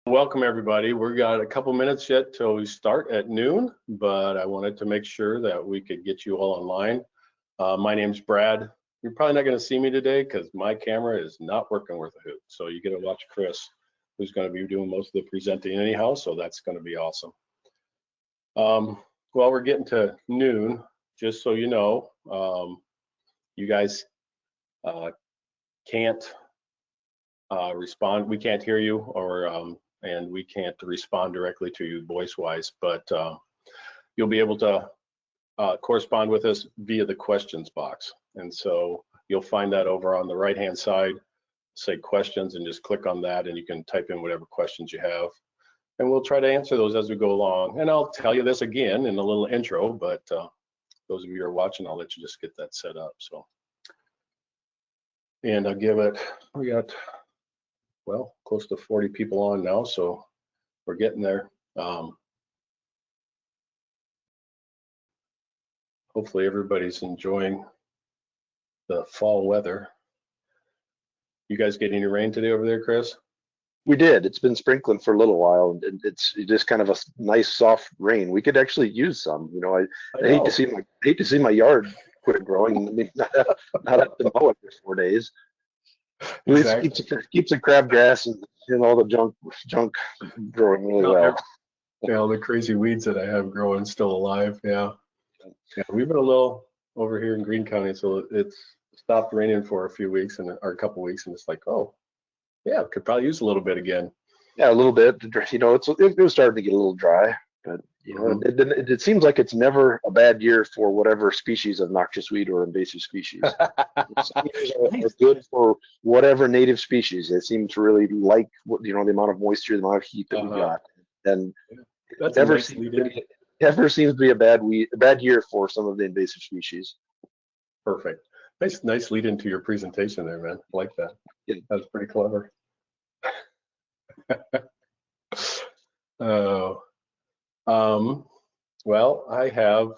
Welcome everybody. We've got a couple minutes yet till we start at noon, but I wanted to make sure that we could get you all online. My name's Brad. You're probably not going to see me today because my camera is not working worth a hoot. So you get to watch Chris, who's going to be doing most of the presenting anyhow. So that's going to be awesome. Well, we're getting to noon. Just so you know, you guys can't respond. We can't hear you, or and we can't respond directly to you voice-wise, but you'll be able to correspond with us via the questions box. And so you'll find that over on the right-hand side, say questions, and just click on that, and you can type in whatever questions you have. And we'll try to answer those as we go along. And I'll tell you this again in a little intro, but those of you who are watching, I'll let you just get that set up. So, and I'll give it, we got, well, close to 40 people on now, so we're getting there. Hopefully everybody's enjoying the fall weather. You guys get any rain today over there, Chris? We did. It's been sprinkling for a little while, and it's just kind of a nice soft rain. We could actually use some. You know, I hate to see my yard quit growing. I mean, not have to mow it for 4 days. Exactly. It keeps the crabgrass and all the junk growing really well. Yeah, all the crazy weeds that I have growing still alive. Yeah, we've been a little over here in Greene County, so it's stopped raining for a few weeks or a couple weeks, and it's like, oh, yeah, could probably use a little bit again. Yeah, a little bit. You know, it was starting to get a little dry, but you know, it seems like it's never a bad year for whatever species of noxious weed or invasive species. Some years are good for whatever native species. They seem to really like the amount of moisture, the amount of heat that we got, and that never seems to be a bad year for some of the invasive species. Perfect. Nice lead into your presentation there, man. I like that. Yeah. That's pretty clever. Oh. Well, I have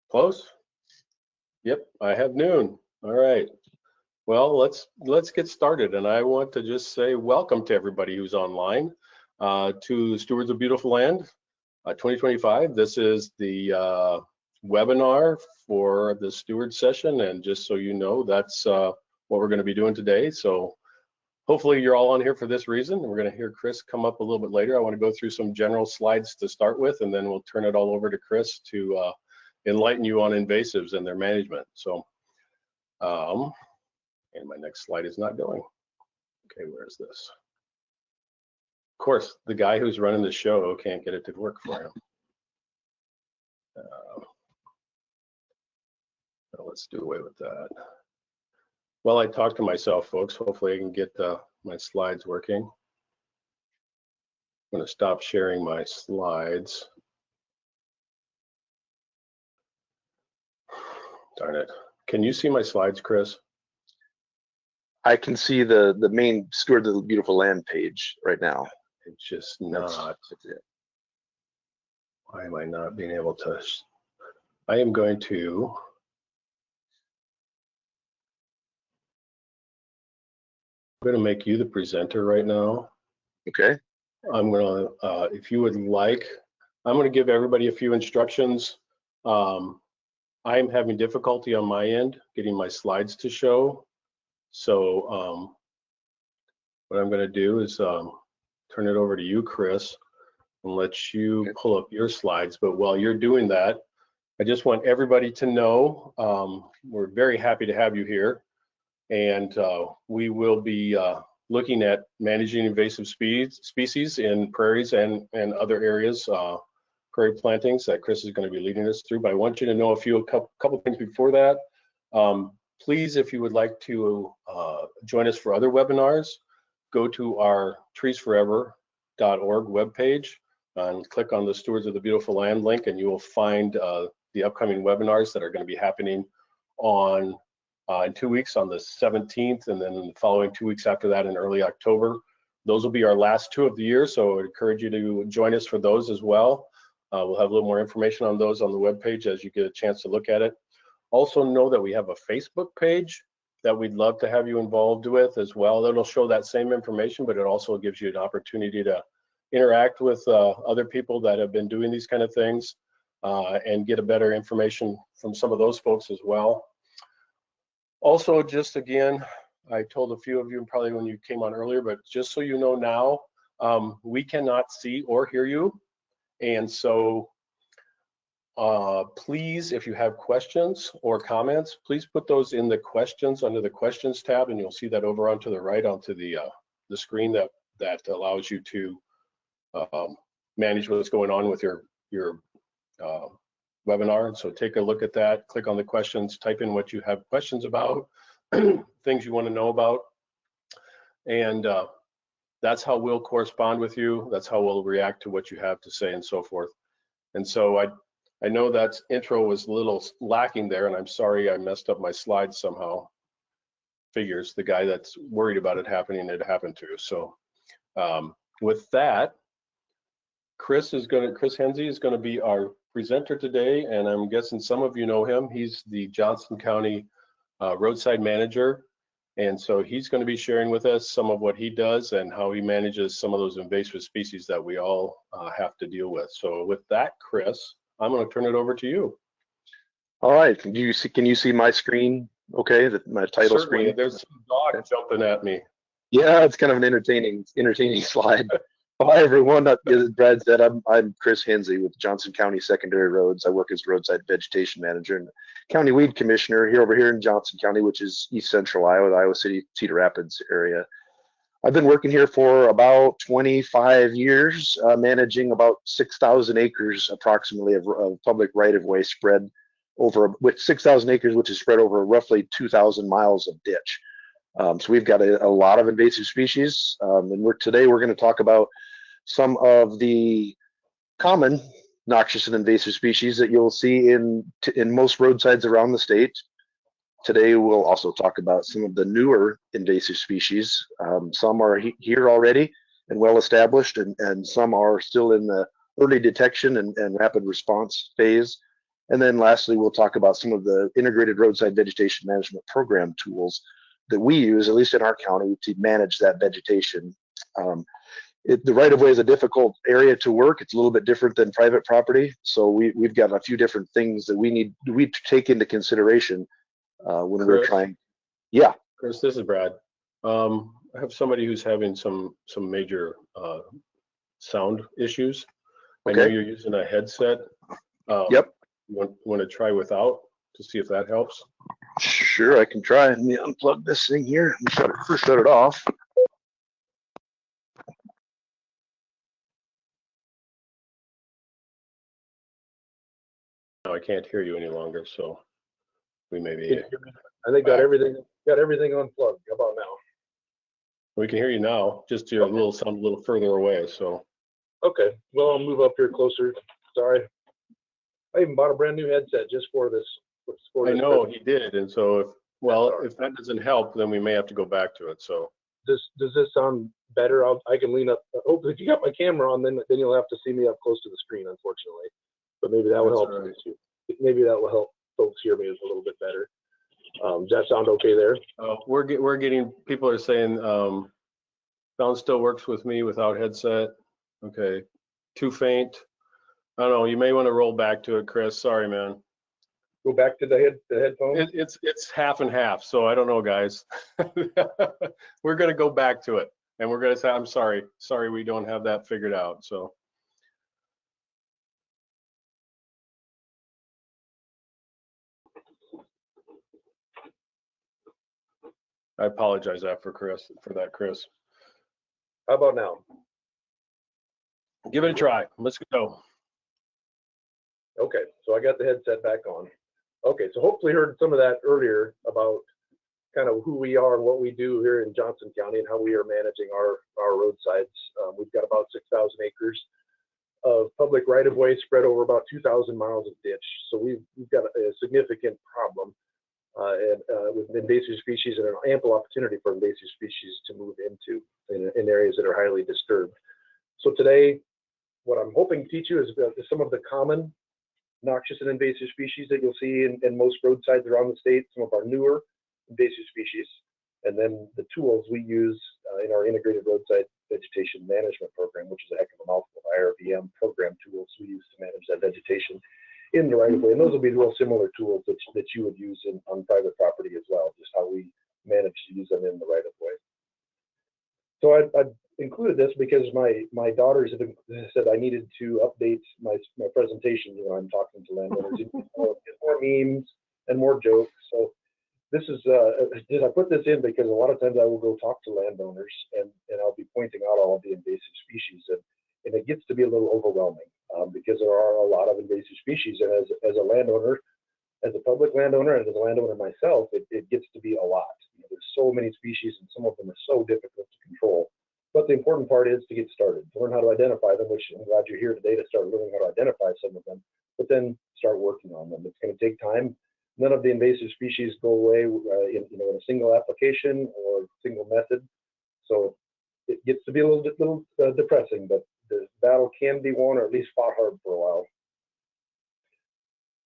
close. Yep, I have noon. All right. Well, let's get started, and I want to just say welcome to everybody who's online to Stewards of Beautiful Land 2025. This is the webinar for the Steward session, and just so you know, that's what we're going to be doing today. So hopefully you're all on here for this reason. We're going to hear Chris come up a little bit later. I want to go through some general slides to start with, and then we'll turn it all over to Chris to enlighten you on invasives and their management. So, and my next slide is not going. Okay, where is this? Of course, the guy who's running the show can't get it to work for him. Let's do away with that. Well, I talked to myself, folks. Hopefully I can get my slides working. I'm going to stop sharing my slides. Darn it. Can you see my slides, Chris? I can see the main Stewards of the Beautiful Land page right now. It's just not. Why am I not being able to? I am going to. I'm going to make you the presenter right now. Okay. I'm going to, if you would like, I'm going to give everybody a few instructions. I'm having difficulty on my end getting my slides to show. So what I'm going to do is turn it over to you, Chris, and let you pull up your slides. But while you're doing that, I just want everybody to know we're very happy to have you here. And we will be looking at managing invasive species in prairies and other areas, prairie plantings that Chris is going to be leading us through. But I want you to know a couple things before that. Please, if you would like to join us for other webinars, go to our treesforever.org webpage and click on the Stewards of the Beautiful Land link, and you will find the upcoming webinars that are going to be happening on in 2 weeks on the 17th, and then in the following 2 weeks after that in early October. Those will be our last two of the year, so I would encourage you to join us for those as well. We'll have a little more information on those on the webpage as you get a chance to look at it. Also know that we have a Facebook page, that we'd love to have you involved with as well. It'll show that same information, but it also gives you an opportunity to interact with other people that have been doing these kind of things and get a better information from some of those folks as well. Also, just again, I told a few of you probably when you came on earlier, but just so you know now, we cannot see or hear you. And so please, if you have questions or comments, please put those in the questions under the questions tab, and you'll see that over onto the right onto the screen that allows you to manage what's going on with your webinar. And so take a look at that, click on the questions, type in what you have questions about, things you want to know about, and that's how we'll correspond with you. That's how we'll react to what you have to say and so forth. And so I know that intro was a little lacking there, and I'm sorry I messed up my slides somehow. Figures, the guy that's worried about it happening, it happened to. So with that, Chris Henze is going to be our presenter today, and I'm guessing some of you know him. He's the Johnson County Roadside Manager, and so he's going to be sharing with us some of what he does and how he manages some of those invasive species that we all have to deal with. So with that, Chris, I'm going to turn it over to you. All right. Can you see my screen? Okay, my title Certainly. screen. There's some dog jumping at me. Yeah, it's kind of an entertaining slide. Hi everyone. As Brad said, I'm Chris Henze with Johnson County Secondary Roads. I work as Roadside Vegetation Manager and County Weed Commissioner over here in Johnson County, which is East Central Iowa, the Iowa City, Cedar Rapids area. I've been working here for about 25 years, managing about 6,000 acres approximately of public right-of-way spread over, with 6,000 acres, which is spread over roughly 2,000 miles of ditch. So we've got a lot of invasive species, and today we're going to talk about some of the common noxious and invasive species that you'll see in most roadsides around the state. Today we'll also talk about some of the newer invasive species. Some are here already and well established, and some are still in the early detection and rapid response phase. And then lastly, we'll talk about some of the integrated roadside vegetation management program tools that we use, at least in our county, to manage that vegetation. The right-of-way is a difficult area to work. It's a little bit different than private property, so we've got a few different things that we take into consideration when we're trying. Yeah, Chris, this is Brad. I have somebody who's having some major sound issues. Okay. I know you're using a headset. Yep. You want to try without to see if that helps? Sure, I can try. Let me unplug this thing here. Let me first shut it off. No, I can't hear you any longer, so we may be. I think got everything unplugged. How about now? We can hear you now. Just your little sound a little further away. So. Okay. Well, I'll move up here closer. Sorry. I even bought a brand new headset just for this. I know he did, and so if that doesn't help, then we may have to go back to it. So. Does this sound better? I can lean up. Hopefully, if you got my camera on, then you'll have to see me up close to the screen, unfortunately. But maybe that will help. Right. Maybe that will help folks hear me a little bit better. Does that sound okay there? We're getting, people are saying sound still works with me without headset. Okay, too faint. I don't know. You may want to roll back to it, Chris. Sorry, man. Go back to the headphones. It's half and half. So I don't know, guys. We're gonna go back to it, and we're gonna say, I'm sorry. Sorry, we don't have that figured out. So. I apologize for that, Chris. How about now? Give it a try. Let's go. Okay, so I got the headset back on. Okay, so hopefully you heard some of that earlier about kind of who we are and what we do here in Johnson County and how we are managing our roadsides. We've got about 6,000 acres of public right-of-way spread over about 2,000 miles of ditch. So we've got a significant problem with invasive species and an ample opportunity for invasive species to move into in areas that are highly disturbed. So today, what I'm hoping to teach you is some of the common noxious and invasive species that you'll see in most roadsides around the state, some of our newer invasive species, and then the tools we use in our integrated roadside vegetation management program, which is a heck of a mouthful, IRVM program tools we use to manage that vegetation in the right of way. And those will be real similar tools that you would use on private property as well, just how we manage to use them in the right of way. So I included this because my daughters have said I needed to update my presentation. You know, I'm talking to landowners, more memes and more jokes. So this is I put this in because a lot of times I will go talk to landowners and I'll be pointing out all of the invasive species, and it gets to be a little overwhelming because there are a lot of invasive species, and as a landowner, as a public landowner and as a landowner myself, it gets to be a lot. You know, there's so many species and some of them are so difficult to control. But the important part is to get started, to learn how to identify them, which I'm glad you're here today to start learning how to identify some of them, but then start working on them. It's going to take time. None of the invasive species go away in a single application or single method. So it gets to be a little depressing, but the battle can be won, or at least fought hard for a while.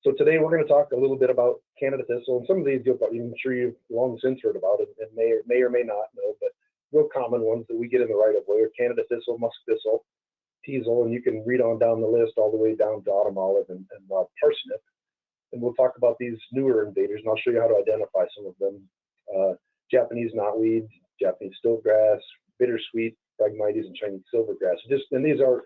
So today we're going to talk a little bit about Canada thistle, and some of these I'm sure you've long since heard about it and may or may not know, but real common ones that we get in the right of way are Canada thistle, musk thistle, teasel, and you can read on down the list all the way down to autumn olive and parsnip. And we'll talk about these newer invaders, and I'll show you how to identify some of them. Japanese knotweed, Japanese stiltgrass, bittersweet, Phragmites, and Chinese silvergrass. And these are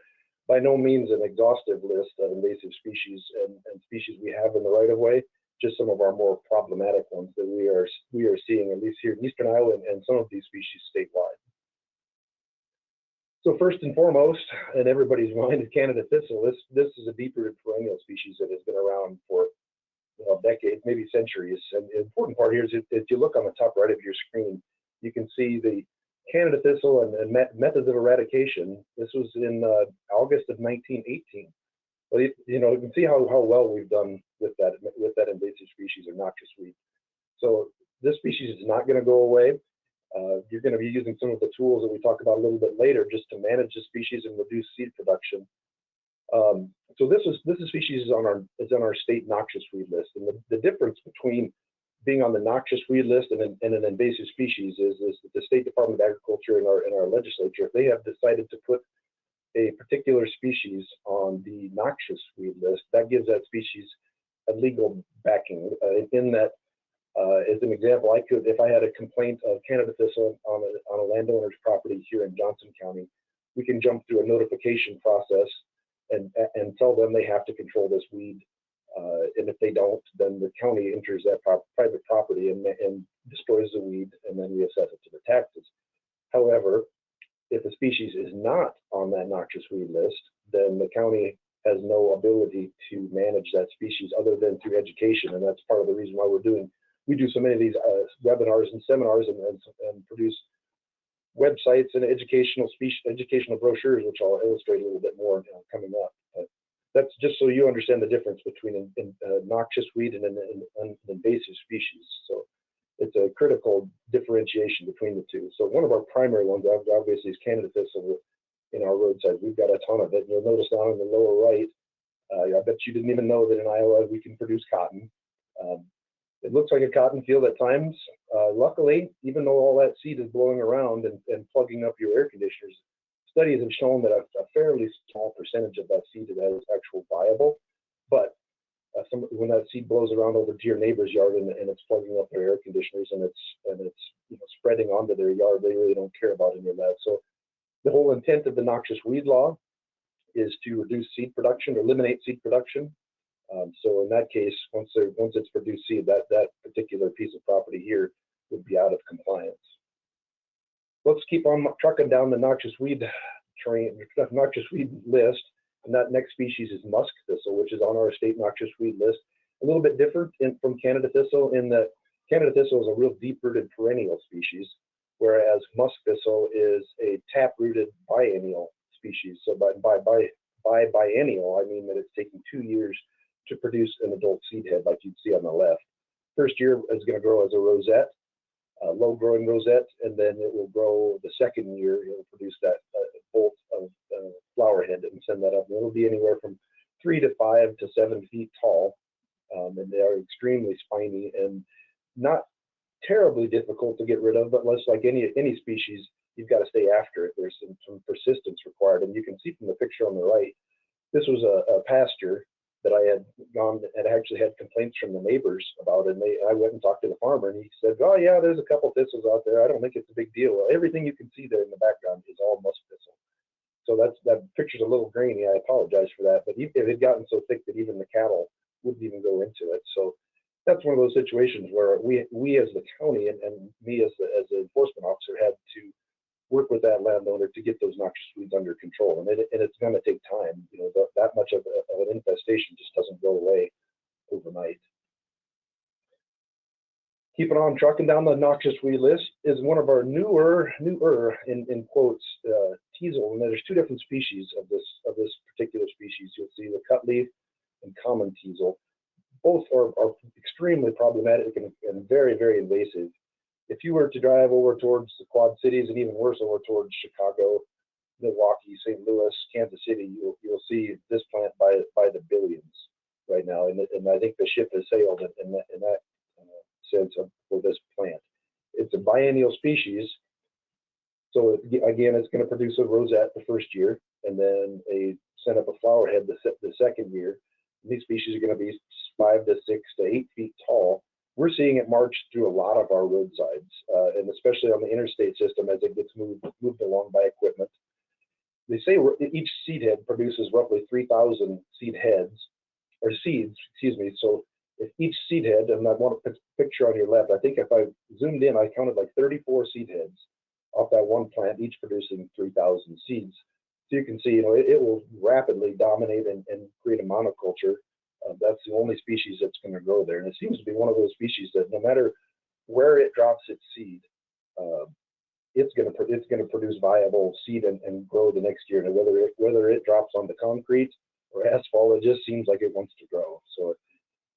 by no means an exhaustive list of invasive species and species we have in the right of way, just some of our more problematic ones that we are seeing, at least here in Eastern Iowa, and some of these species statewide. So first and foremost, in everybody's mind, is Canada thistle. This is a deep-rooted perennial species that has been around for decades, maybe centuries. And the important part here is if you look on the top right of your screen, you can see the Canada thistle and methods of eradication. This was in August of 1918. Well, you can see how well we've done with that invasive species or noxious weed. So this species is not going to go away. You're going to be using some of the tools that we talk about a little bit later just to manage the species and reduce seed production. So this species is on our state noxious weed list, and the difference between being on the noxious weed list and an invasive species is that the State Department of Agriculture and our legislature, they have decided to put a particular species on the noxious weed list. That gives that species a legal backing. In that, as an example, if I had a complaint of Canada thistle on a landowner's property here in Johnson County, we can jump through a notification process and tell them they have to control this weed. And if they don't, then the county enters that private property and destroys the weed, and then we assess it to the taxes. However, if a species is not on that noxious weed list, then the county has no ability to manage that species other than through education, and that's part of the reason why we do so many of these webinars and seminars and produce websites and educational brochures, which I'll illustrate a little bit more coming up. But that's just so you understand the difference between a noxious weed and an invasive species. So it's a critical differentiation between the two. So one of our primary ones, obviously, is Canada thistle in our roadsides. We've got a ton of it. And you'll notice down in the lower right, I bet you didn't even know that in Iowa we can produce cotton. It looks like a cotton field at times. Luckily, even though all that seed is blowing around and plugging up your air conditioners, studies have shown that a fairly small percentage of that seed is actually viable. But when that seed blows around over to your neighbor's yard and it's plugging up their air conditioners and it's spreading onto their yard, they really don't care about any of that. So the whole intent of the noxious weed law is to reduce seed production, eliminate seed production. So in that case, once it's produced seed, that particular piece of property here would be out of compliance. Let's keep on trucking down the noxious weed list, and that next species is musk thistle, which is on our state noxious weed list. A little bit different from Canada thistle in that Canada thistle is a real deep-rooted perennial species, whereas musk thistle is a tap-rooted biennial species. So by biennial, I mean that it's taking 2 years to produce an adult seed head, like you'd see on the left. First year is going to grow as a rosette, low-growing rosette, and then it will grow the second year. It will produce that bolt of flower head and send that up. And it'll be anywhere from 3 to 5 to 7 feet tall, and they are extremely spiny and not terribly difficult to get rid of, but less like any species, you've got to stay after it. There's some persistence required, and you can see from the picture on the right, this was a pasture that I had actually had complaints from the neighbors about, and I went and talked to the farmer, and he said, "Oh yeah, there's a couple thistles out there. I don't think it's a big deal." Well, everything you can see there in the background is all musk thistle. So that picture's a little grainy. I apologize for that, but it had gotten so thick that even the cattle wouldn't even go into it. So that's one of those situations where we as the county and me as the enforcement officer had to work with that landowner to get those noxious weeds under control, and it's going to take time. You know, that much of an infestation just doesn't go away overnight. Keeping on trucking down the noxious weed list is one of our newer in quotes teasel, and there's two different species of this particular species. You'll see the cutleaf and common teasel. Both are extremely problematic and very, very invasive. If you were to drive over towards the Quad Cities and even worse over towards Chicago, Milwaukee, St. Louis, Kansas City, you'll see this plant by the billions right now, and I think the ship has sailed in that sense for this plant. It's a biennial species, so again, it's going to produce a rosette the first year, and then send up a flower head the second year. These species are going to be 5 to 6 to 8 feet tall. We're seeing it march through a lot of our roadsides, and especially on the interstate system as it gets moved along by equipment. They say each seed head produces roughly 3,000 seeds, excuse me. So if each seed head, and I want to put a picture on your left, I think if I zoomed in, I counted like 34 seed heads off that one plant, each producing 3,000 seeds. So you can see, you know, it will rapidly dominate and create a monoculture. That's the only species that's going to grow there, and it seems to be one of those species that no matter where it drops its seed, it's going to produce viable seed and grow the next year. And whether it drops onto concrete or asphalt, it just seems like it wants to grow. So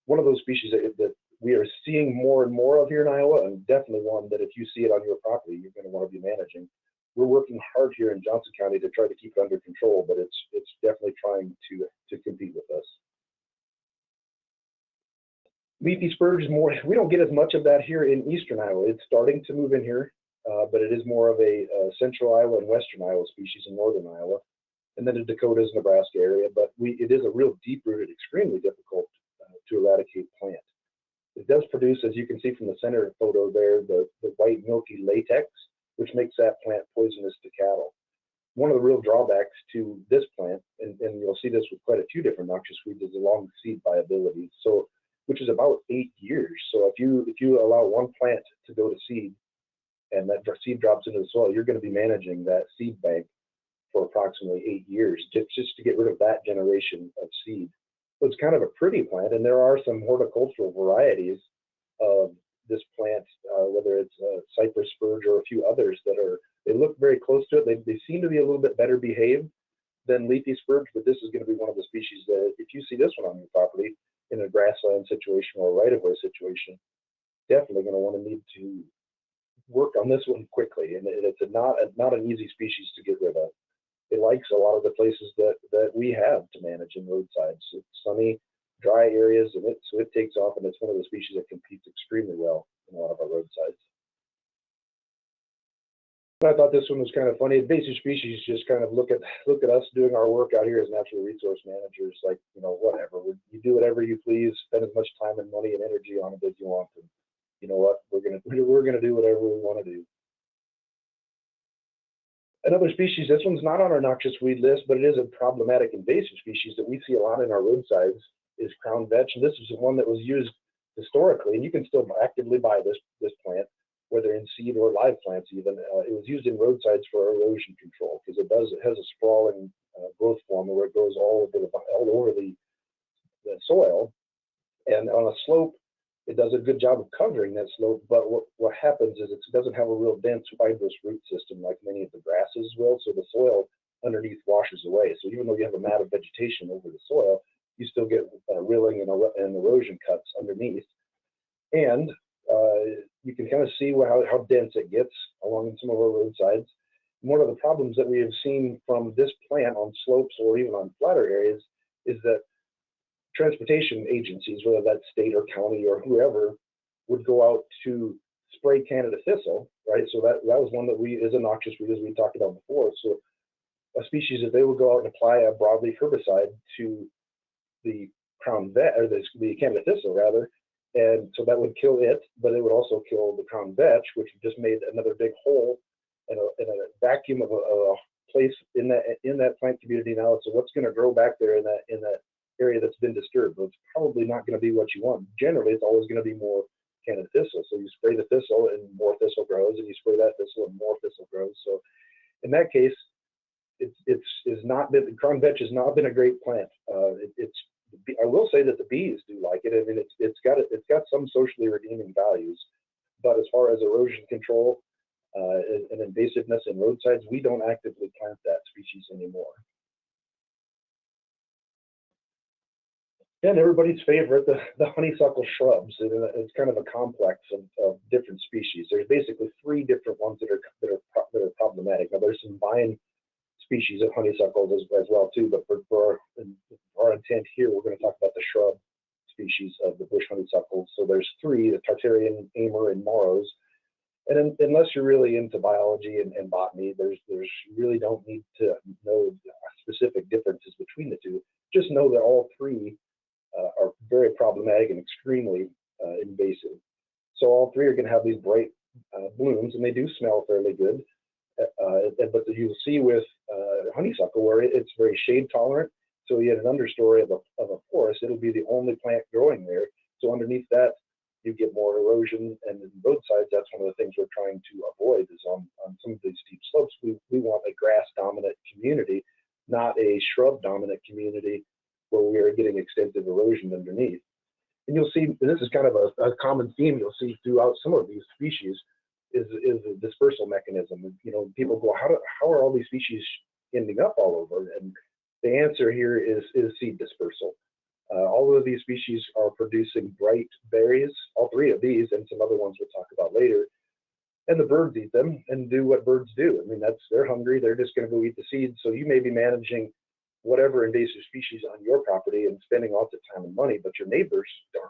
one of those species that we are seeing more and more of here in Iowa, and definitely one that if you see it on your property, you're going to want to be managing. We're working hard here in Johnson County to try to keep it under control, but it's definitely trying to compete with us. Leafy spurge is more, we don't get as much of that here in eastern Iowa. It's starting to move in here, but it is more of a central Iowa and western Iowa species in northern Iowa, and then the Dakotas, Nebraska area. But it is a real deep-rooted, extremely difficult to eradicate plant. It does produce, as you can see from the center photo there, the white milky latex, which makes that plant poisonous to cattle. One of the real drawbacks to this plant, and you'll see this with quite a few different noxious weeds, is the long seed viability. So, which is about 8 years. So if you allow one plant to go to seed, and that seed drops into the soil, you're going to be managing that seed bank for approximately 8 years just to get rid of that generation of seed. So it's kind of a pretty plant, and there are some horticultural varieties of this plant, whether it's cypress spurge or a few others they look very close to it. They seem to be a little bit better behaved than leafy spurge, but this is going to be one of the species that if you see this one on your property in a grassland situation or a right-of-way situation, definitely going to want to need to work on this one quickly. And it's not an easy species to get rid of. It likes a lot of the places that we have to manage in roadsides. It's sunny, dry areas, and so it takes off, and it's one of the species that competes extremely well in a lot of our roadsides. But I thought this one was kind of funny. Invasive species just kind of look at us doing our work out here as natural resource managers, like, you know, whatever. You do whatever you please, spend as much time and money and energy on it as you want, and you know what? We're gonna do whatever we want to do. Another species, this one's not on our noxious weed list, but it is a problematic invasive species that we see a lot in our roadsides, is crown vetch. And this is one that was used historically, and you can still actively buy this plant, whether in seed or live plants even. It was used in roadsides for erosion control because it has a sprawling growth form where it grows all over the soil. And on a slope, it does a good job of covering that slope, but what happens is it doesn't have a real dense fibrous root system like many of the grasses will, so the soil underneath washes away. So even though you have a mat of vegetation over the soil, you still get rilling and erosion cuts underneath. And you can kind of see how dense it gets along some of our roadsides. And one of the problems that we have seen from this plant on slopes or even on flatter areas is that transportation agencies, whether that's state or county or whoever, would go out to spray Canada thistle, right? So that was one that is a noxious weed, as we talked about before. So a species that they would go out and apply a broadleaf herbicide to the crown vet, or the Canada thistle rather, and so that would kill it, but it would also kill the crown vetch, which just made another big hole in a vacuum of a place in that plant community now. So what's going to grow back there in that area that's been disturbed? Well, it's probably not going to be what you want. Generally, it's always going to be more Canada thistle. So you spray the thistle and more thistle grows, and you spray that thistle and more thistle grows. So in that case, the crown vetch has not been a great plant. I will say that the bees do like it. I mean, it's got some socially redeeming values, but as far as erosion control and invasiveness in roadsides, we don't actively plant that species anymore. And everybody's favorite, the honeysuckle shrubs. It's kind of a complex of different species. There's basically 3 different ones that are problematic. Now there's some vine species of honeysuckles as well too, but for our intent here, we're going to talk about the shrub species of the bush honeysuckles. So there's 3: the Tartarian, Amur, and Moros. And unless you're really into biology and botany, you really don't need to know specific differences between the 2. Just know that all 3 are very problematic and extremely invasive. So all 3 are going to have these bright blooms, and they do smell fairly good. But you'll see with honeysuckle where it's very shade tolerant. So you had an understory of a forest, it'll be the only plant growing there. So underneath that, you get more erosion. And in roadsides, that's one of the things we're trying to avoid is on some of these steep slopes, we want a grass dominant community, not a shrub dominant community where we are getting extensive erosion underneath. And you'll see, this is kind of a common theme you'll see throughout some of these species, is a dispersal mechanism. You know, people go, how are all these species ending up all over? And the answer here is seed dispersal. All of these species are producing bright berries, all 3 of these, and some other ones we'll talk about later. And the birds eat them and do what birds do. I mean, they're hungry, they're just going to go eat the seeds. So you may be managing whatever invasive species on your property and spending lots of time and money, but your neighbors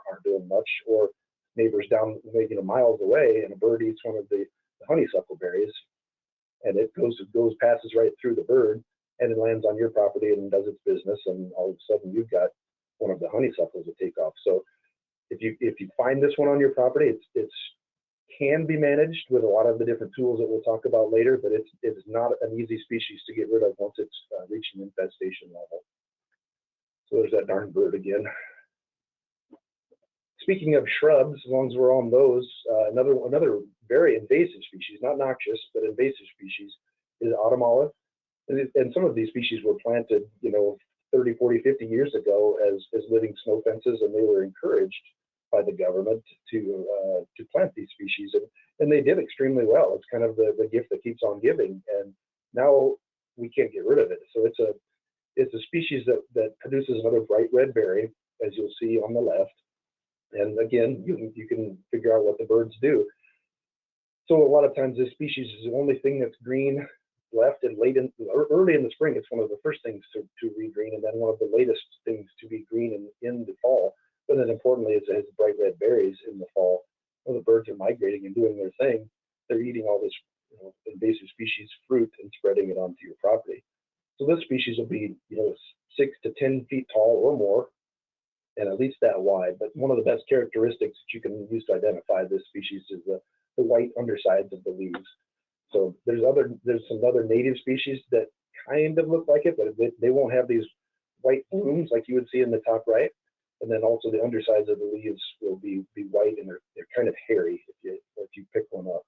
aren't doing much, or neighbors down miles away, and a bird eats one of the honeysuckle berries, and it passes right through the bird, and it lands on your property and does its business, and all of a sudden you've got one of the honeysuckles to take off. So if you find this one on your property, it can be managed with a lot of the different tools that we'll talk about later, but it's not an easy species to get rid of once it's reaching infestation level. So there's that darn bird again. Speaking of shrubs, as long as we're on those, another very invasive species, not noxious, but invasive species, is autumn olive. And some of these species were planted, 30, 40, 50 years ago as living snow fences, and they were encouraged by the government to plant these species, and they did extremely well. It's kind of the gift that keeps on giving, and now we can't get rid of it. So it's a species that produces another bright red berry, as you'll see on the left. And again, you can figure out what the birds do. So a lot of times this species is the only thing that's green left, and early in the spring, it's one of the first things to regreen, and then one of the latest things to be green in the fall. But then importantly, it has bright red berries in the fall. When the birds are migrating and doing their thing, they're eating all this invasive species fruit and spreading it onto your property. So this species will be 6 to 10 feet tall or more, and at least that wide. But one of the best characteristics that you can use to identify this species is the white undersides of the leaves. So there's some other native species that kind of look like it, but they won't have these white blooms like you would see in the top right. And then also the undersides of the leaves will be white, and they're kind of hairy if you pick one up.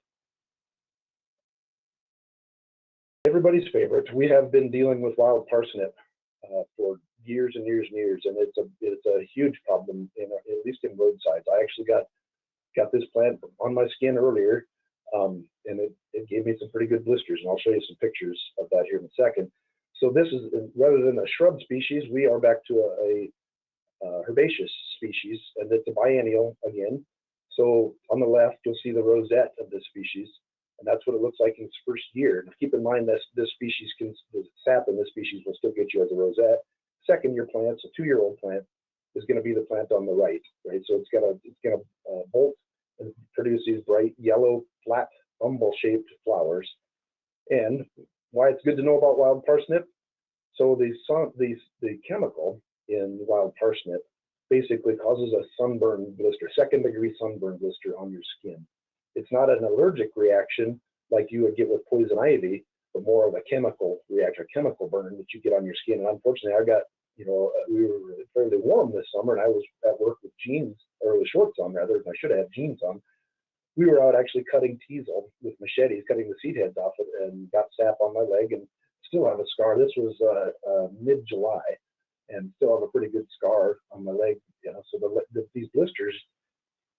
Everybody's favorite. We have been dealing with wild parsnip for years and years and years, and it's a huge problem at least in roadsides. I actually got this plant on my skin earlier, and it gave me some pretty good blisters, and I'll show you some pictures of that here in a second. So this is, rather than a shrub species, we are back to a herbaceous species, and it's a biennial again. So on the left, you'll see the rosette of this species, and that's what it looks like in its first year. And keep in mind that the sap in this species will still get you as a rosette. Second year plant, so 2-year-old plant, is going to be the plant on the right, right? So it's gonna bolt and produce these bright yellow, flat, umbel-shaped flowers. And why it's good to know about wild parsnip. So the chemical in wild parsnip basically causes a sunburn blister, second-degree sunburn blister on your skin. It's not an allergic reaction like you would get with poison ivy, but more of a chemical reaction, a chemical burn that you get on your skin. And unfortunately, I got, we were fairly warm this summer, and I was at work with jeans, or with shorts on rather, I should have had jeans on. We were out actually cutting teasel with machetes, cutting the seed heads off it, and got sap on my leg and still have a scar. This was mid-July, and still have a pretty good scar on my leg. So these blisters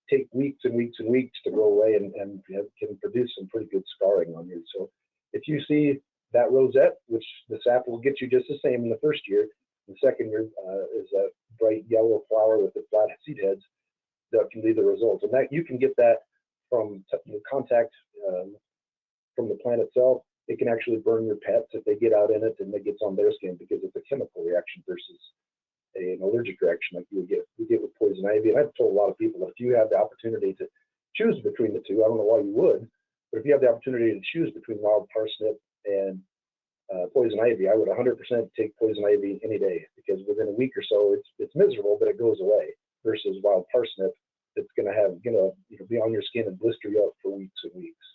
take weeks and weeks and weeks to go away and can produce some pretty good scarring on you. So if you see that rosette, which the sap will get you just the same in the first year, the second year is a bright yellow flower with the flat seed heads, that can be the result. And that you can get that from contact from the plant itself. It can actually burn your pets if they get out in it and it gets on their skin, because it's a chemical reaction versus an allergic reaction like you would get with poison ivy. And I've told a lot of people that if you have the opportunity to choose between the two, I don't know why you would, but if you have the opportunity to choose between wild parsnip and poison ivy, I would 100% take poison ivy any day, because within a week or so it's miserable, but it goes away, versus wild parsnip that's going to be on your skin and blister you up for weeks and weeks.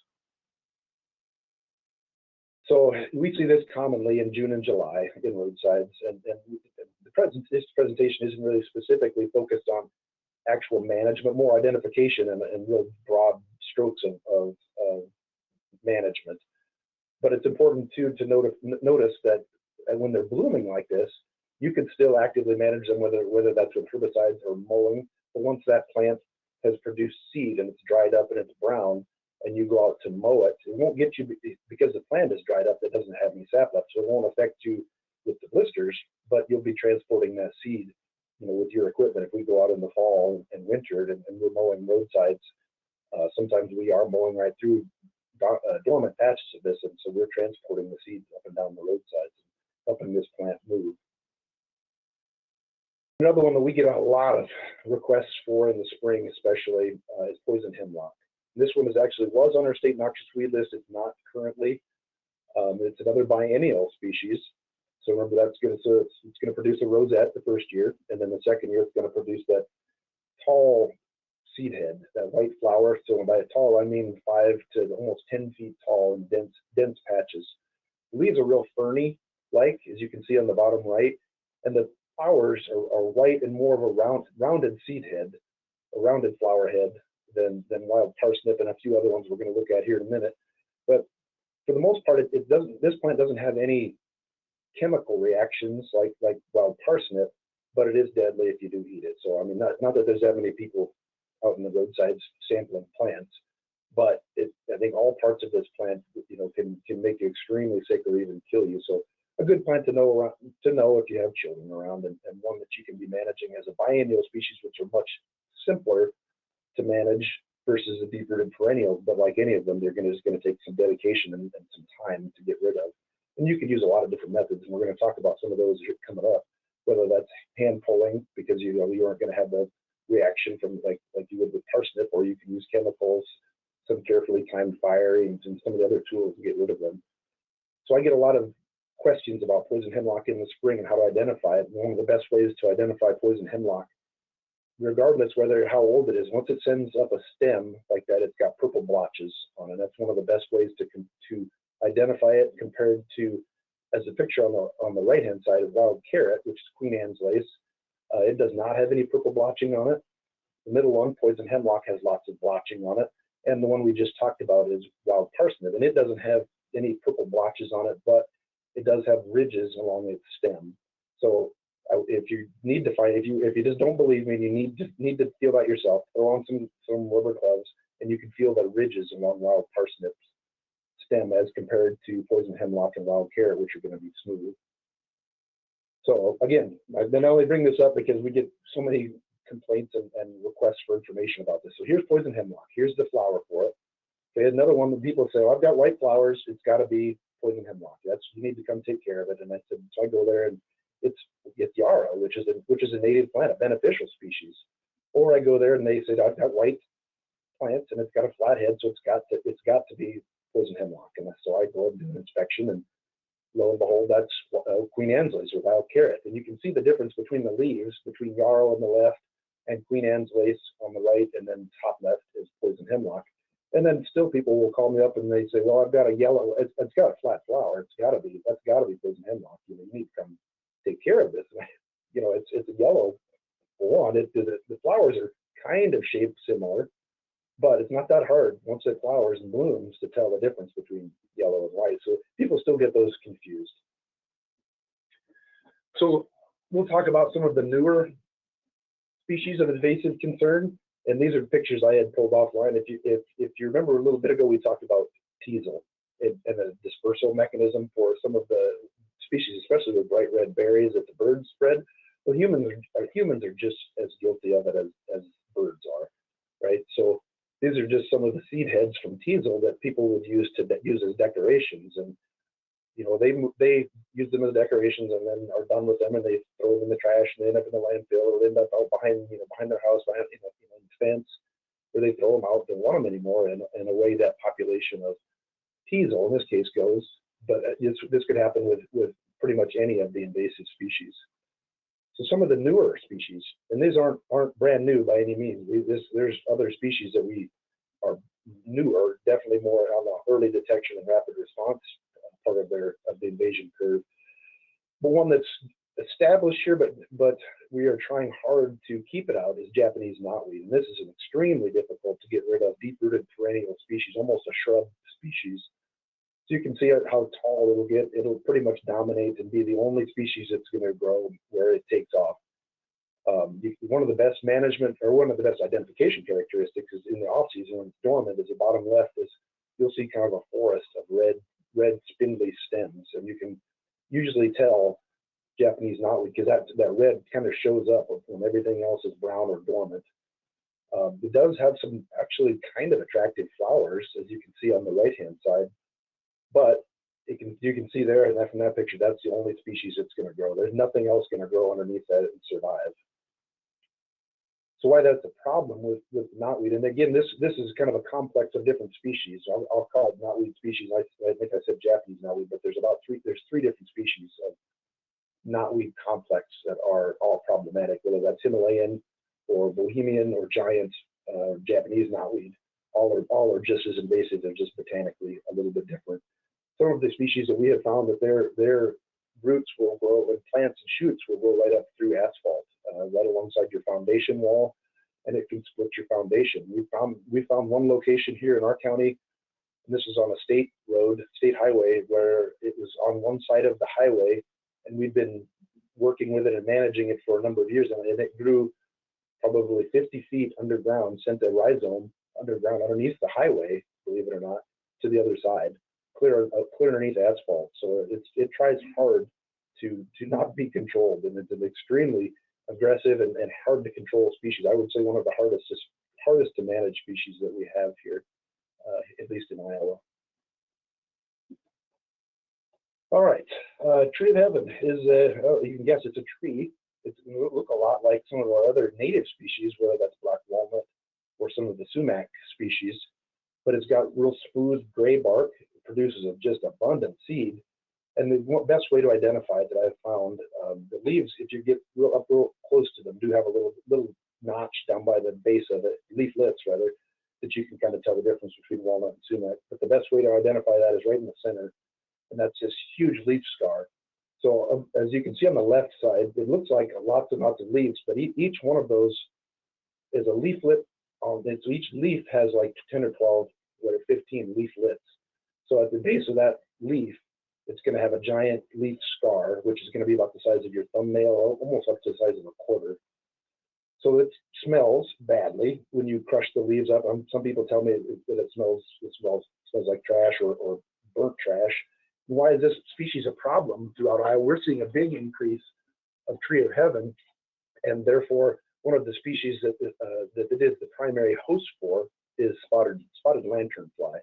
So we see this commonly in June and July in roadsides, and this presentation isn't really specifically focused on actual management, more identification and real broad strokes of management. But it's important too to notice that when they're blooming like this, you can still actively manage them, whether that's with herbicides or mowing. But once that plant has produced seed and it's dried up and it's brown, and you go out to mow it, it won't get you, because the plant is dried up, it doesn't have any sap left, so it won't affect you with the blisters, but you'll be transporting that seed, with your equipment. If we go out in the fall and winter and we're mowing roadsides, sometimes we are mowing right through dormant patches of this, and so we're transporting the seeds up and down the roadsides, helping this plant move. Another one that we get a lot of requests for in the spring especially is poison hemlock. This one was on our state noxious weed list. It's not currently. It's another biennial species. So remember, it's going to produce a rosette the first year, and then the second year it's going to produce that tall seed head, that white flower. So by tall, I mean 5 to almost 10 feet tall and dense patches. The leaves are real ferny-like, as you can see on the bottom right, and the flowers are white and more of a rounded seed head, a rounded flower head than wild parsnip and a few other ones we're going to look at here in a minute. But for the most part, this plant doesn't have any chemical reactions like wild parsnip, but it is deadly if you do eat it. So I mean, not that there's that many people out in the roadsides sampling plants, but I think all parts of this plant, can make you extremely sick or even kill you. So a good plant to know if you have children around, and one that you can be managing as a biennial species, which are much simpler to manage versus a deep-rooted perennial. But like any of them, they're just going to take some dedication and some time to get rid of. And you could use a lot of different methods, and we're going to talk about some of those coming up, whether that's hand pulling, because you aren't going to have the reaction from like you would with parsnip, or you can use chemicals, some carefully timed firing, and some of the other tools to get rid of them. So I get a lot of questions about poison hemlock in the spring and how to identify it. And one of the best ways to identify poison hemlock, regardless how old it is, once it sends up a stem like that, it's got purple blotches on it. That's one of the best ways to identify it, compared to, as the picture on the right hand side of wild carrot, which is Queen Anne's lace. It does not have any purple blotching on it. The middle one, poison hemlock, has lots of blotching on it, and the one we just talked about is wild parsnip, and it doesn't have any purple blotches on it, but it does have ridges along its stem. So if you need to find, if you just don't believe me, you need to feel that yourself. Throw on some rubber gloves, and you can feel the ridges along wild parsnip's stem as compared to poison hemlock and wild carrot, which are going to be smooth. So again, I only bring this up because we get so many complaints and requests for information about this. So here's poison hemlock. Here's the flower for it. Okay, another one that people say, I've got white flowers. It's got to be poison hemlock. You need to come take care of it. And I said, so I go there, and it's yarrow, which is a native plant, a beneficial species. Or I go there and they said, I've got white plants, and it's got a flat head, so it's got to be poison hemlock. And so I go and do an inspection, and lo and behold, that's Queen Anne's lace or wild carrot. And you can see the difference between the leaves, between yarrow on the left and Queen Anne's lace on the right, and then top left is poison hemlock. And then still people will call me up and they say, well, I've got a yellow, it's got a flat flower. That's got to be poison hemlock. You need to come take care of this. It's a yellow one. The flowers are kind of shaped similar, but it's not that hard once it flowers and blooms to tell the difference between yellow and white. So people still get those confused. So we'll talk about some of the newer species of invasive concern. And these are pictures I had pulled offline. If you remember a little bit ago, we talked about teasel and the dispersal mechanism for some of the species, especially the bright red berries that the birds spread. Well, humans are just as guilty of it as birds are, right? So these are just some of the seed heads from teasel that people would use as decorations, and they use them as decorations and then are done with them, and they throw them in the trash and they end up in the landfill, or they end up out behind their house, behind the fence, where they throw them out. They don't want them anymore, and away that population of teasel in this case goes. But this could happen with pretty much any of the invasive species. So some of the newer species, and these aren't brand new by any means. There's other species that we are newer, definitely more on the early detection and rapid response part of the invasion curve. But one that's established here, but we are trying hard to keep it out, is Japanese knotweed. And this is an extremely difficult to get rid of, deep-rooted perennial species, almost a shrub species. So you can see how tall it'll get. It'll pretty much dominate and be the only species that's going to grow where it takes off. One of the best management, or one of the best identification characteristics, is in the off season when it's dormant. Is the bottom left is you'll see kind of a forest of red spindly stems, and you can usually tell Japanese knotweed because that red kind of shows up when everything else is brown or dormant. It does have some actually kind of attractive flowers, as you can see on the right hand side. But you can see there, and from that picture, that's the only species that's going to grow. There's nothing else going to grow underneath that and survive. So why that's a problem with knotweed, and again, this is kind of a complex of different species. I'll call it knotweed species. I think I said Japanese knotweed, but there's three different species of knotweed complex that are all problematic, whether that's Himalayan or Bohemian or giant Japanese knotweed. All are just as invasive. They're just botanically a little bit different. Some of the species that we have found that their roots will grow, and plants and shoots will grow right up through asphalt, right alongside your foundation wall, and it can split your foundation. We found one location here in our county, and this is on a state highway, where it was on one side of the highway, and we'd been working with it and managing it for a number of years, and it grew probably 50 feet underground, sent a rhizome underground underneath the highway, believe it or not, to the other side, clear underneath asphalt. So it tries hard to not be controlled, and it's an extremely aggressive and hard to control species. I would say one of the hardest to manage species that we have here, at least in Iowa. All right, tree of heaven is you can guess it's a tree. It's going to look a lot like some of our other native species, whether that's black walnut or some of the sumac species, but it's got real smooth gray bark. It produces just abundant seed. And the best way to identify it that I've found, the leaves, if you get real close to them, do have a little notch down by the base of it, leaflets rather, that you can kind of tell the difference between walnut and sumac. But the best way to identify that is right in the center, and that's this huge leaf scar. So as you can see on the left side, it looks like lots and lots of leaves, but each one of those is a leaflet. So each leaf has like 10 or 12 or 15 leaflets. So at the base of that leaf, it's going to have a giant leaf scar, which is going to be about the size of your thumbnail, almost up to the size of a quarter. So it smells badly when you crush the leaves up. Some people tell me that it smells like trash or burnt trash. Why is this species a problem throughout Iowa? We're seeing a big increase of tree of heaven, and therefore one of the species that it is the primary host for is spotted lanternfly,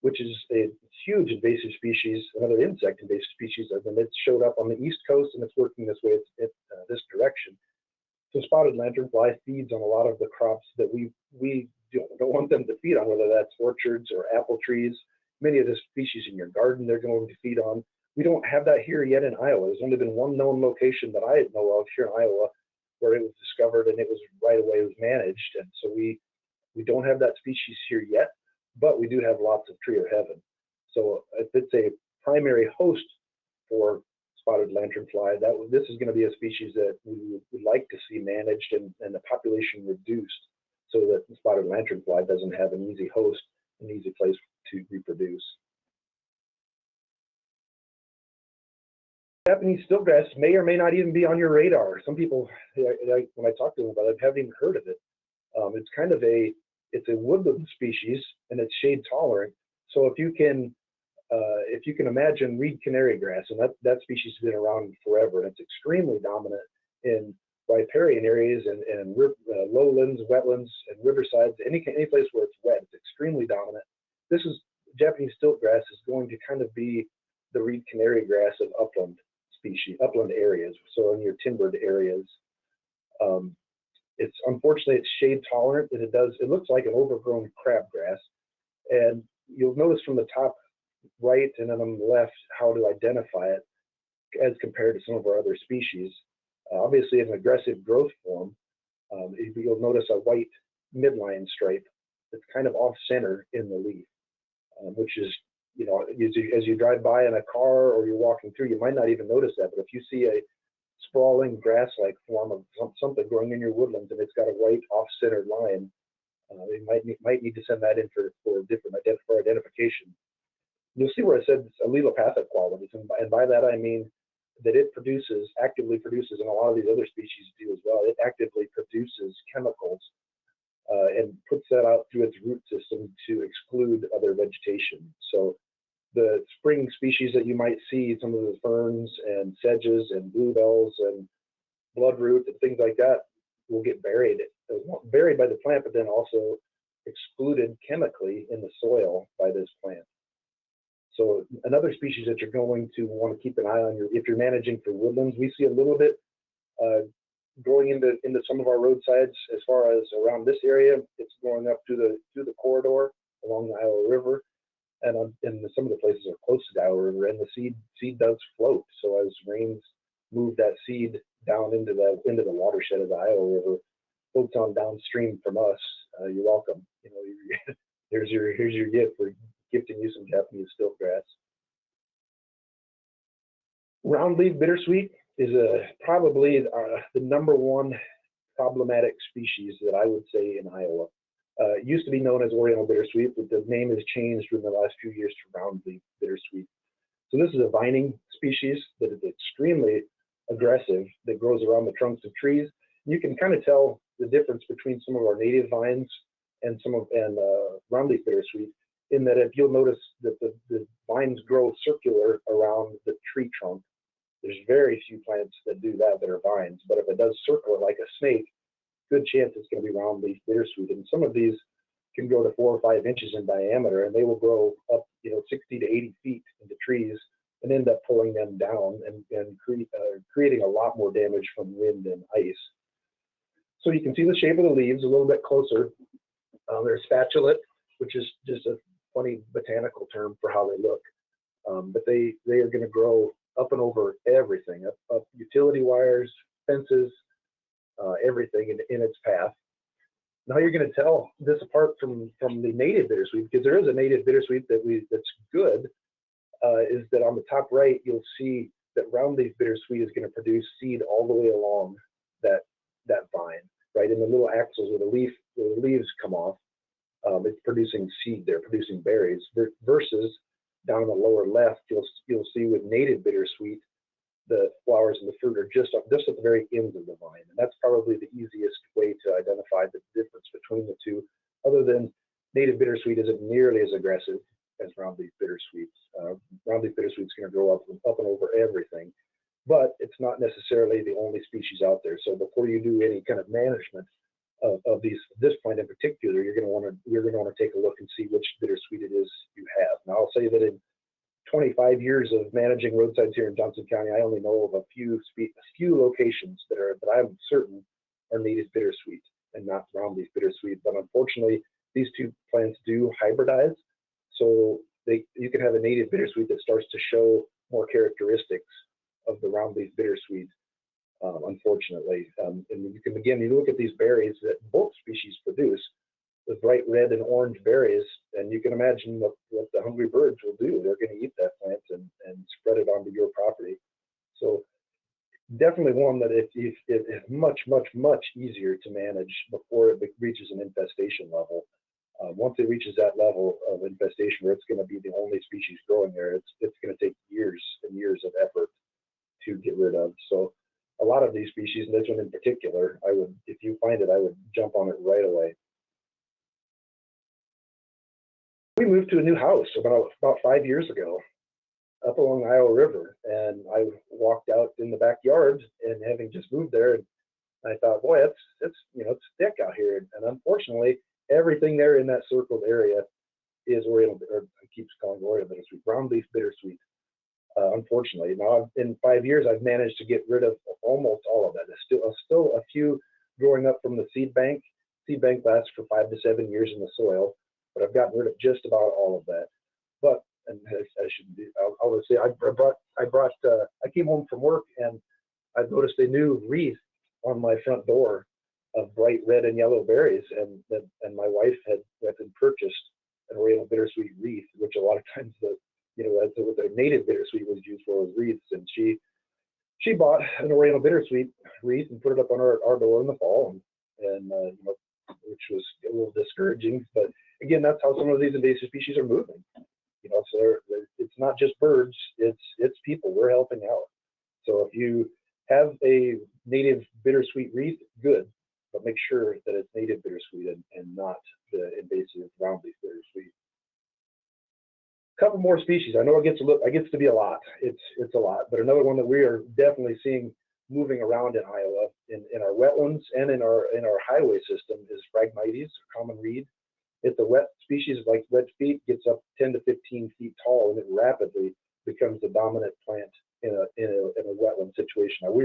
which is a huge invasive species, another insect invasive species. And it showed up on the East Coast, and it's working this way, this direction. So spotted lanternfly feeds on a lot of the crops that we don't want them to feed on, whether that's orchards or apple trees. Many of the species in your garden they're going to feed on. We don't have that here yet in Iowa. There's only been one known location that I know of here in Iowa where it was discovered and it was right away it was managed. And so we don't have that species here yet, but we do have lots of tree of heaven. So if it's a primary host for spotted lanternfly, this is going to be a species that we would like to see managed and the population reduced so that the spotted lanternfly doesn't have an easy host, an easy place to reproduce. Japanese stiltgrass may or may not even be on your radar. Some people, when I talk to them about it, haven't even heard of it. It's kind of it's a woodland species and it's shade tolerant. So if you can imagine reed canary grass, and that species has been around forever, and it's extremely dominant in riparian areas and lowlands, wetlands, and riversides, any place where it's wet, it's extremely dominant. Japanese stiltgrass is going to kind of be the reed canary grass of upland species, upland areas, so in your timbered areas. Unfortunately it's shade tolerant, and it looks like an overgrown crabgrass. And you'll notice from the top right and then on the left how to identify it as compared to some of our other species. Obviously an aggressive growth form, you'll notice a white midline stripe that's kind of off center in the leaf, which is, as you drive by in a car or you're walking through, you might not even notice that. But if you see a sprawling grass-like form of something growing in your woodlands and it's got a white off-centered line, you might need to send that in for identification. You'll see where it says allelopathic qualities, and by that I mean that it actively produces, and a lot of these other species do as well, it actively produces chemicals and puts that out through its root system to exclude other vegetation. So the spring species that you might see, some of the ferns and sedges and bluebells and bloodroot and things like that, will get buried by the plant, but then also excluded chemically in the soil by this plant. So another species that you're going to want to keep an eye on, if you're managing for woodlands, we see a little bit growing into some of our roadsides. As far as around this area, it's going up through the corridor along the Iowa River, and some of the places are close to the Iowa River, and the seed does float. So as rains move that seed down into the watershed of the Iowa River, floats on downstream from us. You're welcome. Here's your gift for gifting you some Japanese stiltgrass. Roundleaf bittersweet is probably the #1 problematic species that I would say in Iowa. It used to be known as Oriental bittersweet, but the name has changed in the last few years to roundleaf bittersweet. So this is a vining species that is extremely aggressive, that grows around the trunks of trees. You can kind of tell the difference between some of our native vines and roundleaf bittersweet, in that if you'll notice that the vines grow circular around the tree trunk. There's very few plants that do that are vines, but if it does circle like a snake, good chance it's going to be roundleaf bittersweet. And some of these can grow to 4 or 5 inches in diameter, and they will grow up 60 to 80 feet into trees and end up pulling them down and creating a lot more damage from wind and ice. So you can see the shape of the leaves a little bit closer. They're spatulate, which is just a funny botanical term for how they look. But they are going to grow up and over everything, up utility wires, fences, everything in its path. Now you're going to tell this apart from the native bittersweet, because there is a native bittersweet that's good. Is that on the top right, you'll see that roundleaf bittersweet is going to produce seed all the way along that vine, right in the little axils where the leaves come off. It's producing seed there, producing berries, versus down in the lower left, you'll see with native bittersweet, the flowers and the fruit are just at the very ends of the vine. And that's probably the easiest way to identify the difference between the two, other than native bittersweet isn't nearly as aggressive as roundleaf bittersweet. Roundleaf bittersweet is going to grow up and over everything, but it's not necessarily the only species out there. So before you do any kind of management of this plant in particular, you're going to want to take a look and see which bittersweet it is you have. Now I'll say that in 25 years of managing roadsides here in Johnson County, I only know of a few locations that I'm certain are native bittersweet and not roundleaf bittersweet. But unfortunately, these two plants do hybridize. So you can have a native bittersweet that starts to show more characteristics of the roundleaf bittersweet, unfortunately. And you can, again, you look at these berries that both species produce, the bright red and orange berries, and you can imagine what the hungry birds will do. They're going to eat that plant and spread it onto your property. So definitely one that it is much, much, much easier to manage before it reaches an infestation level. Once it reaches that level of infestation where it's going to be the only species growing there, it's going to take years and years of effort to get rid of. So a lot of these species, and this one in particular, I would, if you find it, I would jump on it right away. We moved to a new house about 5 years ago up along the Iowa River, and I walked out in the backyard, and having just moved there, and I thought, boy, it's thick out here. And unfortunately, everything there in that circled area is Oriental, or I keep calling it Oriental bittersweet, brownleaf bittersweet. Unfortunately, now in 5 years, I've managed to get rid of almost all of that. There's still a few growing up from the seed bank. Seed bank lasts for 5 to 7 years in the soil, but I've gotten rid of just about all of that. But, and I should do, I'll say, I came home from work and I noticed a new wreath on my front door of bright red and yellow berries, and my wife had went and purchased an Oriental bittersweet wreath, which a lot of times what the native bittersweet was used for was wreaths, and she bought an Oriental bittersweet wreath and put it up on our door in the fall, and which was a little discouraging. But again, that's how some of these invasive species are moving. So it's not just birds, it's people. We're helping out. So if you have a native bittersweet wreath, good, but make sure that it's native bittersweet and not the invasive roundleaf bittersweet. A couple more species. I know it gets to be a lot. It's a lot, but another one that we are definitely seeing moving around in Iowa, in our wetlands and in our highway system, is Phragmites, common reed. It's a wet species like red feet, gets up 10 to 15 feet tall, and it rapidly becomes the dominant plant in a wetland situation. Now,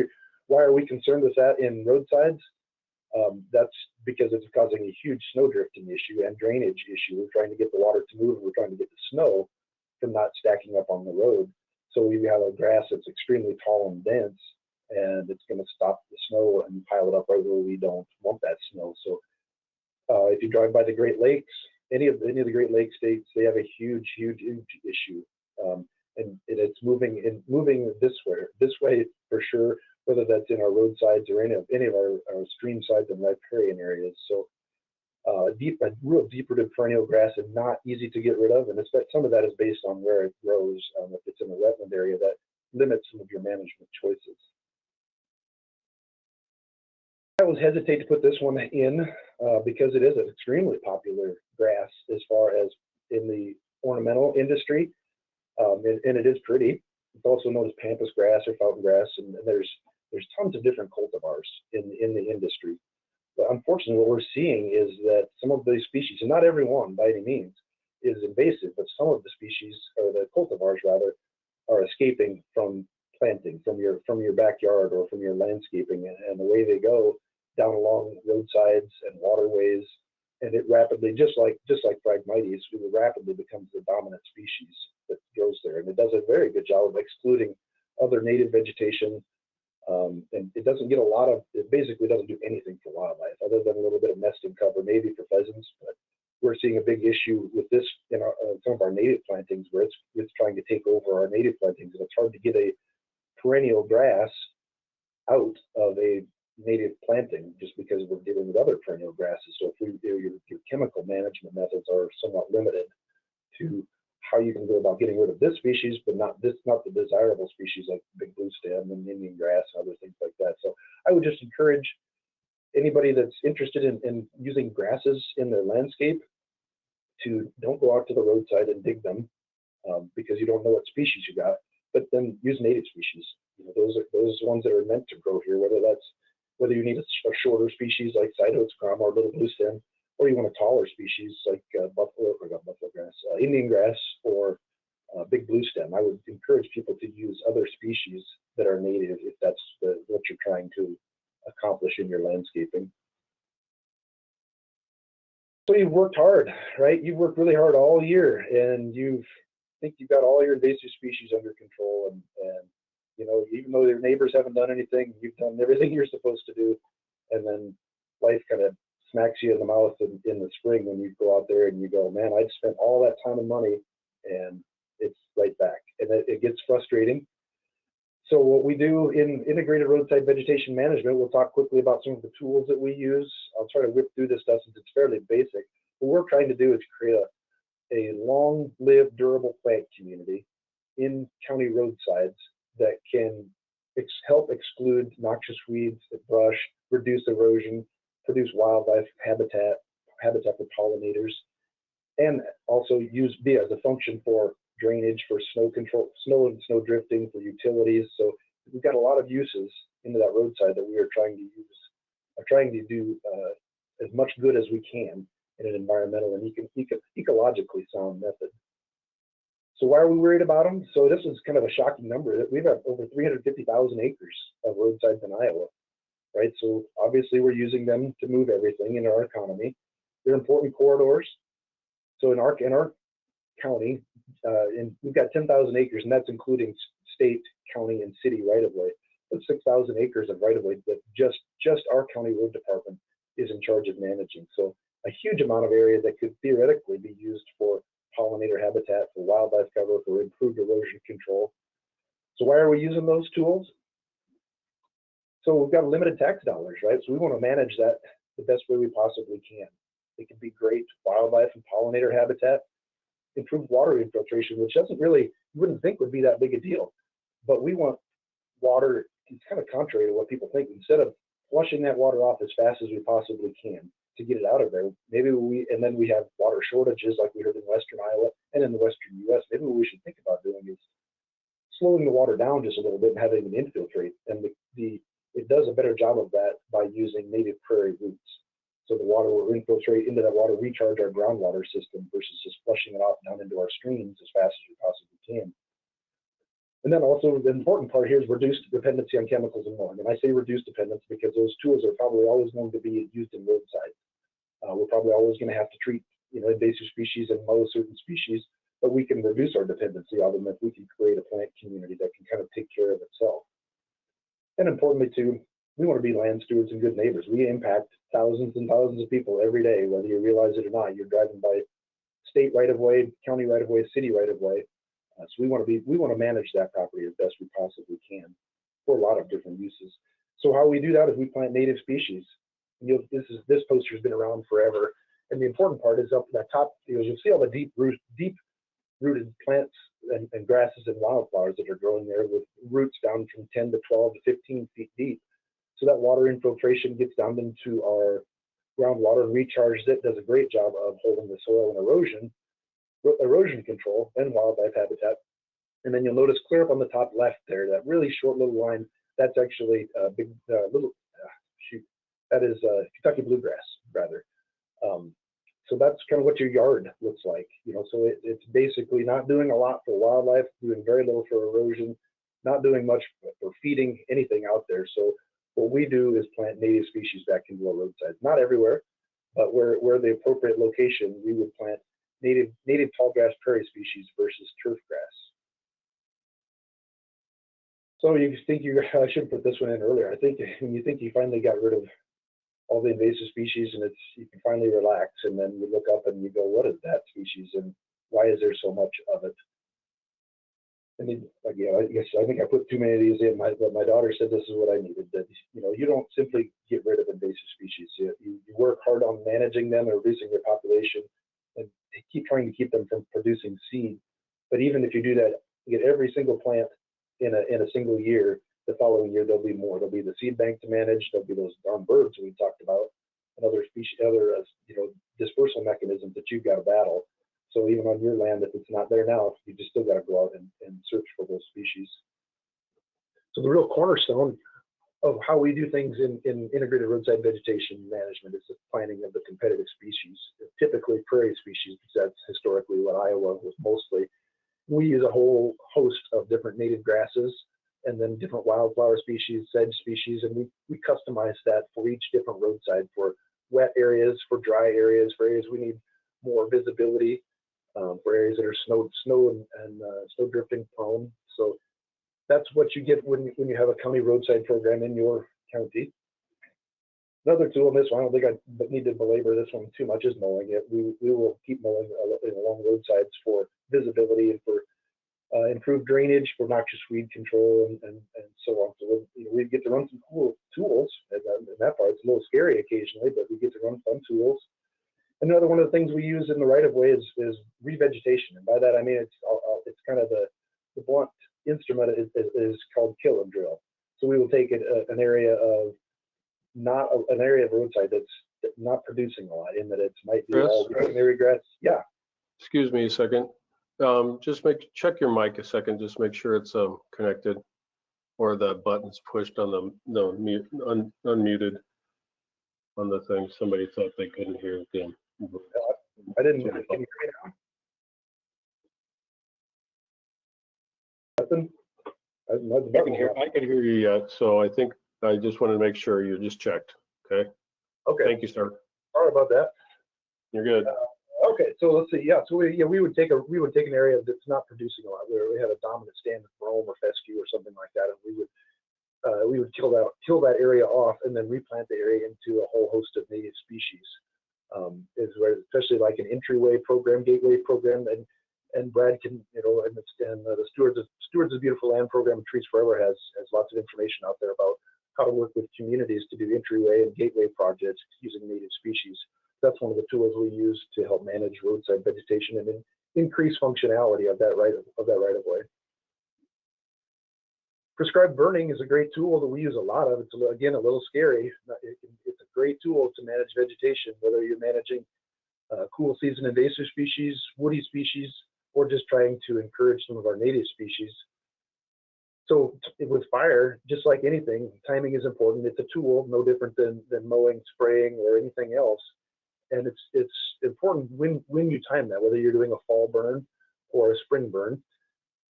why are we concerned with that in roadsides? That's because it's causing a huge snow drifting issue and drainage issue. We're trying to get the water to move, and we're trying to get the snow from not stacking up on the road. So we have a grass that's extremely tall and dense, and it's going to stop the snow and pile it up right where we don't want that snow. So if you drive by the Great Lakes, any of the Great Lakes states, they have a huge issue, and it's moving this way for sure, whether that's in our roadsides or any of our stream sides and riparian areas. So a real deep-rooted perennial grass and not easy to get rid of, and some of that is based on where it grows. If it's in a wetland area, that limits some of your management choices. I always hesitate to put this one in because it is an extremely popular grass as far as in the ornamental industry, and it is pretty. It's also known as pampas grass or fountain grass, and there's tons of different cultivars in the industry. But unfortunately, what we're seeing is that some of these species, and not every one by any means, is invasive, but some of the species, or the cultivars rather, are escaping from planting from your backyard or from your landscaping, and the way they go down along roadsides and waterways, and it rapidly, just like Phragmites, it rapidly becomes the dominant species that grows there, and it does a very good job of excluding other native vegetation. And it doesn't get it basically doesn't do anything for wildlife other than a little bit of nesting cover, maybe for pheasants. But we're seeing a big issue with this in some of our native plantings, where it's trying to take over our native plantings, and it's hard to get a perennial grass out of a native planting just because we're dealing with other perennial grasses. So if your chemical management methods are somewhat limited to how you can go about getting rid of this species, but not the desirable species like big blue stem and Indian grass and other things like that. So I would just encourage anybody that's interested in using grasses in their landscape to don't go out to the roadside and dig them because you don't know what species you got, but then use native species. Those ones that are meant to grow here, whether you need a shorter species like Cytodes crama or little blue stem, or you want a taller species like Indian grass or big blue stem. I would encourage people to use other species that are native if that's what you're trying to accomplish in your landscaping. So you've worked hard, right? You've worked really hard all year, and think you've got all your invasive species under control, and you know, even though your neighbors haven't done anything, you've done everything you're supposed to do, and then life kind of smacks you in the mouth in the spring when you go out there and you go, man, I'd spent all that time and money, and it's right back, and it gets frustrating. So what we do in integrated roadside vegetation management, we'll talk quickly about some of the tools that we use. I'll try to whip through this stuff since it's fairly basic. What we're trying to do is create a long-lived, durable plant community in county roadsides that can help exclude noxious weeds, brush, reduce erosion, produce wildlife habitat for pollinators, and also be as a function for drainage, for snow control, snow and snow drifting, for utilities. So we've got a lot of uses into that roadside that we are trying to do as much good as we can in an environmental and ecologically sound method. So why are we worried about them? So this is kind of a shocking number. We've got over 350,000 acres of roadsides in Iowa, right? So obviously we're using them to move everything in our economy. They're important corridors. So in our county, and we've got 10,000 acres, and that's including state, county, and city right-of-way. That's 6,000 acres of right-of-way that just our county road department is in charge of managing. So a huge amount of area that could theoretically be used for pollinator habitat, for wildlife cover, for improved erosion control. So why are we using those tools? So we've got limited tax dollars, right? So we want to manage that the best way we possibly can. It can be great wildlife and pollinator habitat, improved water infiltration, which you wouldn't think would be that big a deal. But we want water, it's kind of contrary to what people think. Instead of flushing that water off as fast as we possibly can to get it out of there, and then we have water shortages like we heard in Western Iowa and in the Western US, maybe what we should think about doing is slowing the water down just a little bit and having it infiltrate. And it does a better job of that by using native prairie roots. So the water will infiltrate into that water, recharge our groundwater system versus just flushing it off down into our streams as fast as we possibly can. And then also the important part here is reduced dependency on chemicals and more. And I say reduced dependence because those tools are probably always going to be used in roadside. We're probably always going to have to treat, invasive species and mow certain species, but we can reduce our dependency on them if we can create a plant community that can kind of take care of itself. And importantly too, we want to be land stewards and good neighbors. We impact thousands and thousands of people every day, whether you realize it or not. You're driving by state right-of-way, county right-of-way, city right-of-way. So we want to manage that property as best we possibly can for a lot of different uses. So how we do that is we plant native species. This poster has been around forever, and the important part is up at the top. You'll see all the deep-rooted plants and grasses and wildflowers that are growing there with roots down from 10 to 12 to 15 feet deep. So that water infiltration gets down into our groundwater and recharges it, does a great job of holding the soil and erosion control and wildlife habitat. And then you'll notice clear up on the top left there, that really short little line, that's actually a big that is Kentucky bluegrass, rather. So that's kind of what your yard looks like. So it's basically not doing a lot for wildlife, doing very little for erosion, not doing much for feeding anything out there. So what we do is plant native species back into our roadsides. Not everywhere, but where the appropriate location, we would plant native tall grass prairie species versus turf grass. So you think I should put this one in earlier. I think when you think you finally got rid of all the invasive species and you can finally relax, and then you look up and you go, what is that species and why is there so much of it? I mean, I think I put too many of these in. But my daughter said this is what I needed. That you don't simply get rid of invasive species. You work hard on managing them and reducing their population, and keep trying to keep them from producing seed. But even if you do that, you get every single plant in a single year. The following year there'll be more. There'll be the seed bank to manage. There'll be those darn birds we talked about, and other species, dispersal mechanisms that you've got to battle. So even on your land, if it's not there now, you just still got to go out and search for those species. So the real cornerstone of how we do things in integrated roadside vegetation management is the planting of the competitive species, typically prairie species, because that's historically what Iowa was mostly. We use a whole host of different native grasses and then different wildflower species, sedge species, and we customize that for each different roadside for wet areas, for dry areas, for areas we need more visibility, for areas that are snow and snow drifting prone. So that's what you get when you have a county roadside program in your county. Another tool in this one, I don't think I need to belabor this one too much, is mowing it. We will keep mowing along roadsides for visibility and for improved drainage, for noxious weed control, and so on. So we get to run some cool tools, and that part it's a little scary occasionally, but we get to run fun tools. Another one of the things we use in the right of way is revegetation, and by that I mean it's kind of the blunt instrument is called kill and drill. So we will take an area of an area of roadside that's not producing a lot, in that it might be all primary grass. Yeah. Excuse me a second. Just check your mic a second. Just make sure it's connected, or the button's pushed on the mute, unmuted on the thing. Somebody thought they couldn't hear them. I didn't. Can you hear me now? Nothing. I can hear you yet. So I think I just wanted to make sure you just checked. Okay. Okay. Thank you, sir. Sorry about that. You're good. Okay, so let's see. Yeah, so we would take an area that's not producing a lot, where we have a dominant stand of brome or fescue or something like that, and we would kill that area off, and then replant the area into a whole host of native species. Is where, especially like an entryway program, gateway program, and Brad can, and the Stewards of Beautiful Land program, Trees Forever has lots of information out there about how to work with communities to do entryway and gateway projects using native species. That's one of the tools we use to help manage roadside vegetation and increase functionality of that right of way. Prescribed burning is a great tool that we use a lot of. It's again a little scary. It's a great tool to manage vegetation, whether you're managing cool season invasive species, woody species, or just trying to encourage some of our native species. So with fire, just like anything, timing is important. It's a tool, no different than mowing, spraying, or anything else. And it's important when you time that, whether you're doing a fall burn or a spring burn.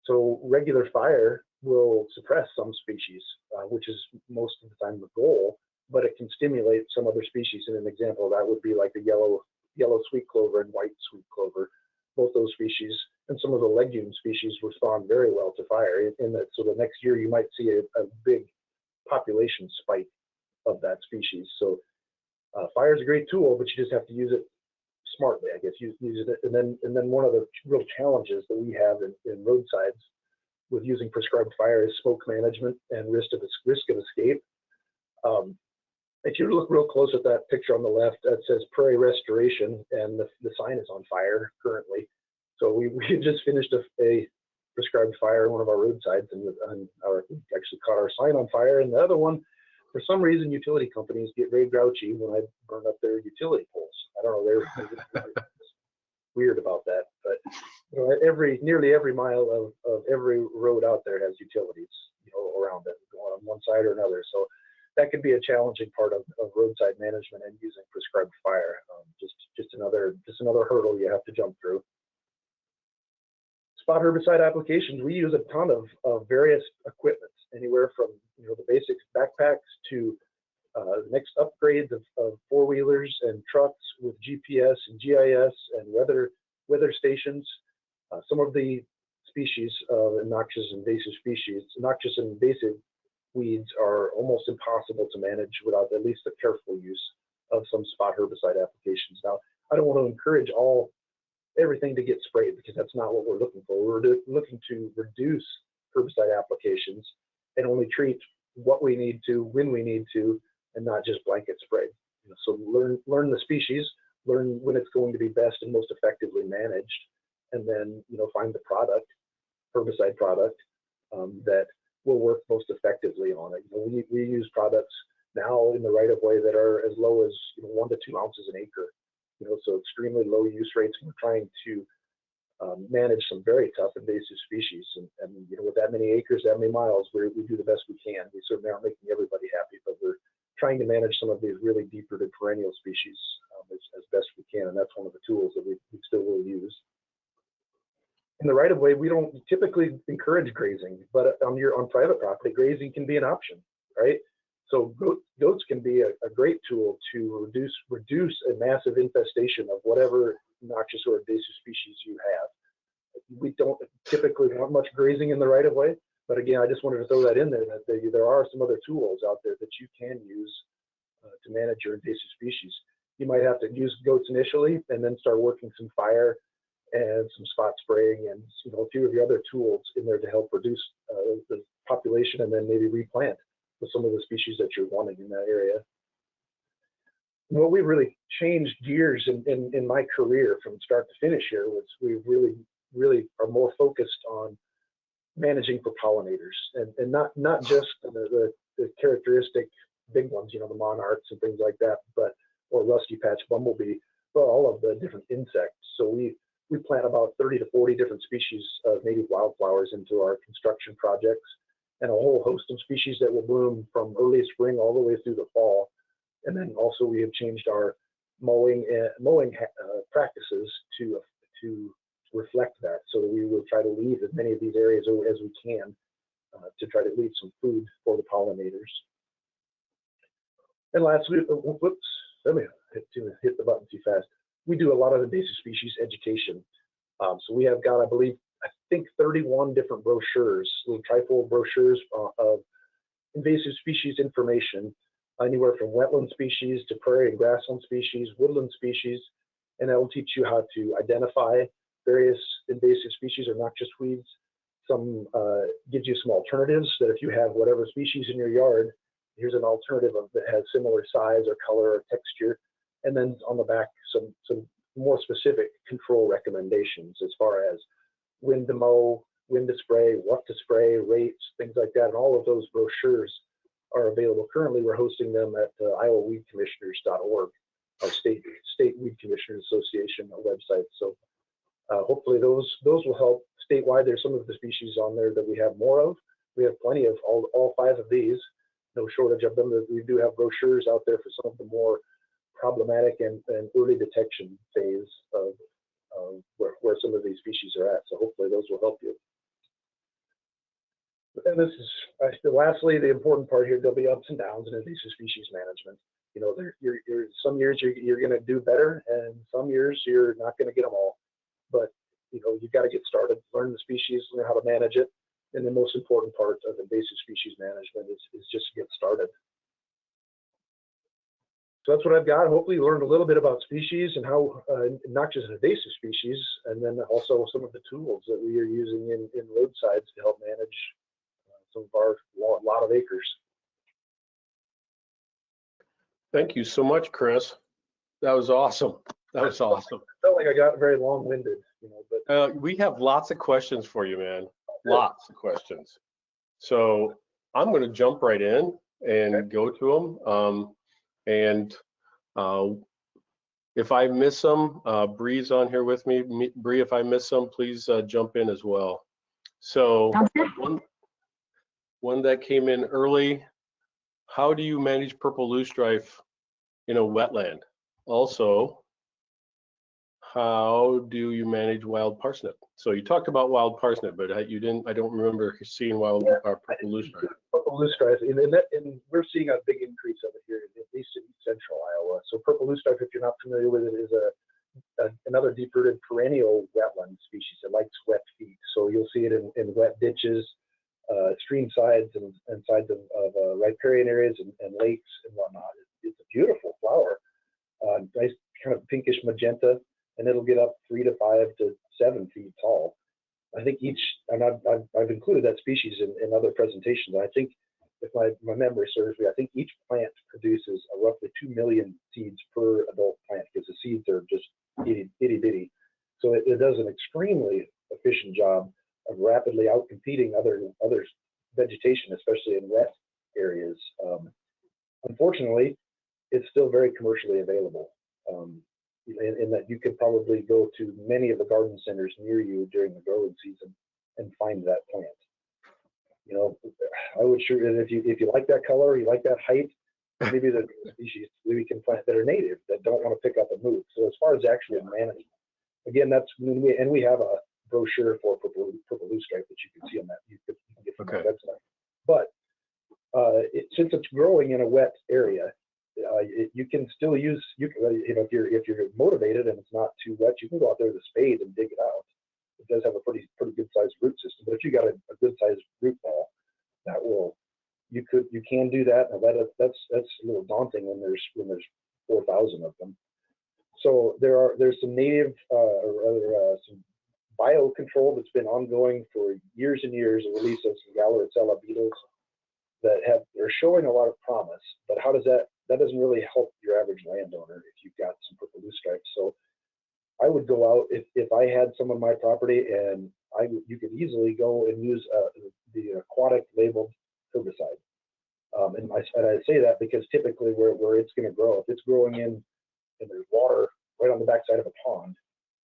So regular fire will suppress some species, which is most of the time the goal, but it can stimulate some other species. And an example of that would be like the yellow sweet clover and white sweet clover. Both those species and some of the legume species respond very well to fire. In that, so the next year you might see a big population spike of that species. So fire is a great tool, but you just have to use it smartly, I guess. Use it, and then one of the real challenges that we have in roadsides with using prescribed fire is smoke management and risk of escape. If you look real close at that picture on the left, that says Prairie Restoration, and the sign is on fire currently. So we just finished a prescribed fire on one of our roadsides, and we actually caught our sign on fire. And the other one, for some reason, utility companies get very grouchy when I burn up their utility poles. I don't know, they're weird about that. But nearly every mile of every road out there has utilities, around it, going on one side or another. So that could be a challenging part of roadside management and using prescribed fire. Just another hurdle you have to jump through. Spot herbicide applications, we use a ton of various equipment, anywhere from the basic backpacks to next upgrades of four-wheelers and trucks with GPS and GIS and weather stations. Some of the species of noxious and invasive weeds are almost impossible to manage without at least the careful use of some spot herbicide applications. Now, I don't want to encourage everything to get sprayed, because that's not what we're looking for. We're looking to reduce herbicide applications and only treat what we need to, when we need to, and not just blanket spray. So learn the species, learn when it's going to be best and most effectively managed, and then find the herbicide product that will work most effectively on it. We use products now in the right of way that are as low as 1 to 2 ounces an acre. So extremely low use rates. We're trying to manage some very tough invasive species, and with that many acres, that many miles, we do the best we can. We certainly aren't making everybody happy, but we're trying to manage some of these really deep-rooted perennial species as best we can, and that's one of the tools that we still will use. In the right of way, we don't typically encourage grazing, but on private property, grazing can be an option, right? So goats can be a great tool to reduce a massive infestation of whatever noxious or invasive species you have. We don't typically want much grazing in the right of way, but again, I just wanted to throw that in there, that there are some other tools out there that you can use to manage your invasive species. You might have to use goats initially and then start working some fire and some spot spraying and a few of the other tools in there to help reduce the population, and then maybe replant with some of the species that you're wanting in that area. What we really changed gears in my career from start to finish here was we really are more focused on managing for pollinators, and not just the characteristic big ones, the monarchs and things like that, or rusty patch bumblebee, but all of the different insects. So we plant about 30 to 40 different species of native wildflowers into our construction projects, and a whole host of species that will bloom from early spring all the way through the fall. And then also we have changed our mowing practices to reflect that, so that we will try to leave as many of these areas as we can to try to leave some food for the pollinators. And lastly, whoops, let me hit the button too fast. We do a lot of invasive species education. So we have got, I think 31 different brochures, little trifold brochures of invasive species information, anywhere from wetland species to prairie and grassland species, woodland species, and that will teach you how to identify various invasive species or noxious weeds. Some gives you some alternatives, that if you have whatever species in your yard, here's an alternative that has similar size or color or texture. And then on the back, some more specific control recommendations as far as when to mow, when to spray, what to spray, rates, things like that. And all of those brochures are available. Currently, we're hosting them at iowaweedcommissioners.org, our state weed commissioners association website. So hopefully those will help statewide. There's some of the species on there that we have more of. We have plenty of all 5 of these, no shortage of them. We do have brochures out there for some of the more problematic and early detection phase of where some of these species are at. So hopefully those will help you. And this is lastly the important part here. There'll be ups and downs in invasive species management. Some years you're going to do better, and some years you're not going to get them all. But you've got to get started, learn the species, learn how to manage it. And the most important part of invasive species management is just to get started. So that's what I've got. Hopefully you learned a little bit about species and how noxious and invasive species, and then also some of the tools that we are using in roadsides to help manage some of our lot of acres. Thank you so much, Chris. That was awesome. That was awesome. I felt like I got very long-winded, but we have lots of questions for you, man. Lots of questions. So I'm going to jump right in and go to them. And if I miss some, Bree's on here with me. Bree, if I miss some, please jump in as well. So one that came in early: how do you manage purple loosestrife in a wetland? Also, how do you manage wild parsnip? So you talked about wild parsnip, but you didn't. I don't remember seeing purple loosestrife. Purple loosestrife, and we're seeing a big increase of it here, at least in central Iowa. So purple loosestrife, if you're not familiar with it, is another deep-rooted perennial wetland species. It likes wet feet, so you'll see it in wet ditches, stream sides, and sides of riparian areas and lakes and whatnot. It's a beautiful flower, nice kind of pinkish magenta, and it'll get up 3 to 5 to 7 feet tall. I think and I've included that species in other presentations. I think, if my memory serves me, I think each plant produces roughly 2 million seeds per adult plant, because the seeds are just itty bitty. So it does an extremely efficient job of rapidly outcompeting other vegetation, especially in wet areas. Unfortunately, it's still very commercially available. In that you could probably go to many of the garden centers near you during the growing season and find that plant. I would sure, and if you like that color, you like that height, maybe the species we can plant that are native, that don't want to pick up and move. So as far as actual management, again, we have a brochure for purple loosestrife that you can see on that. You can get from our website. But since it's growing in a wet area, you can still use, if you're motivated and it's not too wet, you can go out there with a spade and dig it out. It does have a pretty good sized root system, but if you got a good sized root ball, that will, you can do that. Now that's a little daunting when there's 4,000 of them. So there's some native some biocontrol that's been ongoing for years and years, a release of some Galaricella beetles that they're showing a lot of promise, but how does that doesn't really help your average landowner if you've got some purple loosestripes. So I would go out if I had some on my property, and you could easily go and use the aquatic labeled herbicide. And I say that because typically where it's going to grow, if it's growing in and there's water right on the backside of a pond,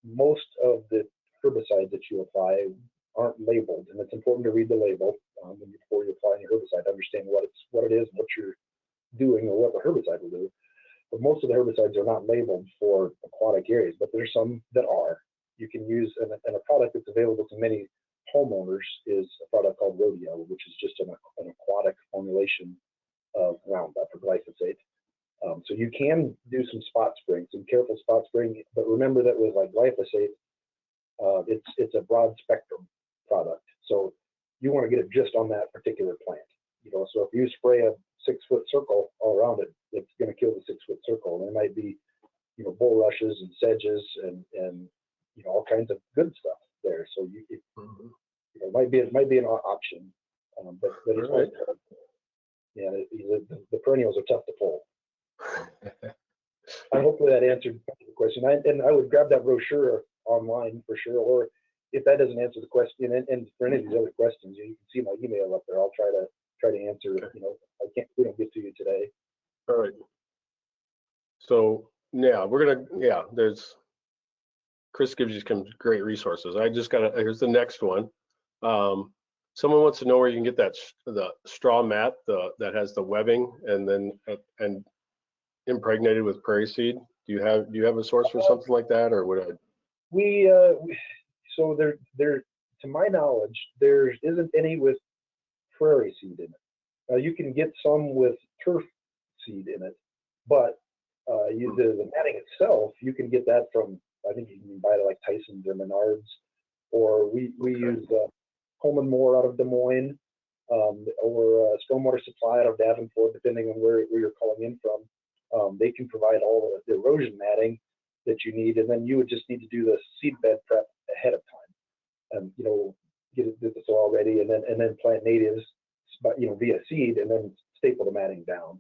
most of the herbicides that you apply aren't labeled, and it's important to read the label before you apply any herbicide to understand what it is and what you're doing or what the herbicide will do. But most of the herbicides are not labeled for aquatic areas, but there's some that are. You can use, and a product that's available to many homeowners is a product called Rodeo, which is just an aquatic formulation of Roundup or glyphosate. So you can do some spot spraying, some careful spot spraying, but remember that with like glyphosate, it's a broad spectrum product. So you want to get it just on that particular plant. So if you spray a 6-foot circle all around it, it's going to kill the 6-foot circle. And there might be, bulrushes and sedges and all kinds of good stuff there. So it might be an option, but it's right. The perennials are tough to pull. Hopefully that answered the question. I would grab that brochure online for sure, or if that doesn't answer the question, and for any of these other questions, you can see my email up there. I'll try to answer. Okay. We don't get to you today. All right. So yeah, there's Chris gives you some great resources. Here's the next one. Someone wants to know where you can get the straw mat that has the webbing and impregnated with prairie seed. Do you have a source for something like that, or would I? So there to my knowledge, there isn't any with prairie seed in it. Now you can get some with turf seed in it, but the matting itself, you can get that from, I think you can buy it like Tyson's or Menards, or we use Coleman Moore out of Des Moines, or Stormwater Supply out of Davenport, depending on where you're calling in from. They can provide all the erosion matting that you need, and then you would just need to do the seed bed prep ahead of time, and get the soil ready, and then plant natives, via seed, and then staple the matting down.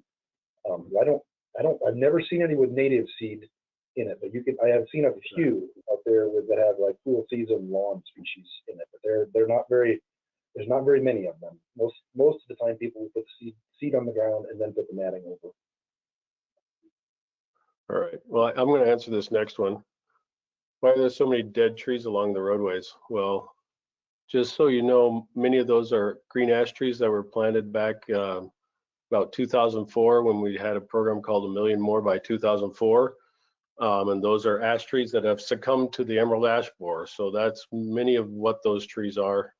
I've never seen any with native seed in it, but I have seen a few out there that have like cool season lawn species in it, but they're not very. There's not very many of them. Most of the time, people will put seed on the ground and then put the matting over. All right. Well, I'm going to answer this next one. Why are there so many dead trees along the roadways? Well, just so you know, many of those are green ash trees that were planted back about 2004 when we had a program called A Million More by 2004. And those are ash trees that have succumbed to the emerald ash borer. So that's many of what those trees are.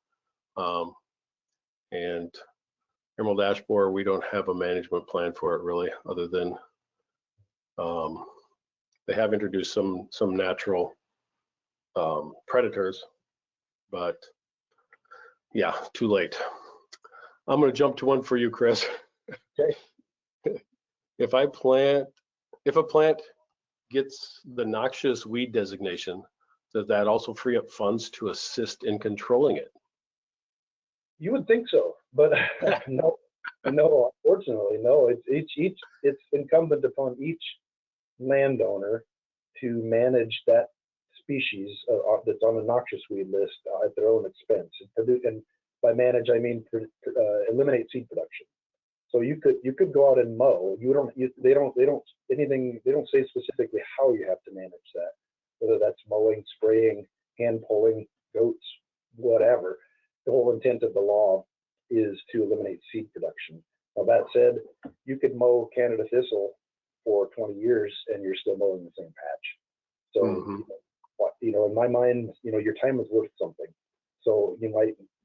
And emerald ash borer, we don't have a management plan for it really, other than they have introduced some natural predators, but yeah, too late. I'm going to jump to one for you, Chris. Okay. If a plant gets the noxious weed designation, does that also free up funds to assist in controlling it? You would think so, but no, unfortunately, no. It's incumbent upon each landowner to manage that species that's on the noxious weed list at their own expense. And by manage, I mean eliminate seed production. So you could go out and mow. They don't say specifically how you have to manage that, whether that's mowing, spraying, hand pulling, goats, whatever. The whole intent of the law is to eliminate seed production. Now that said, you could mow Canada thistle for 20 years and you're still mowing the same patch. So, in my mind, your time is worth something. So you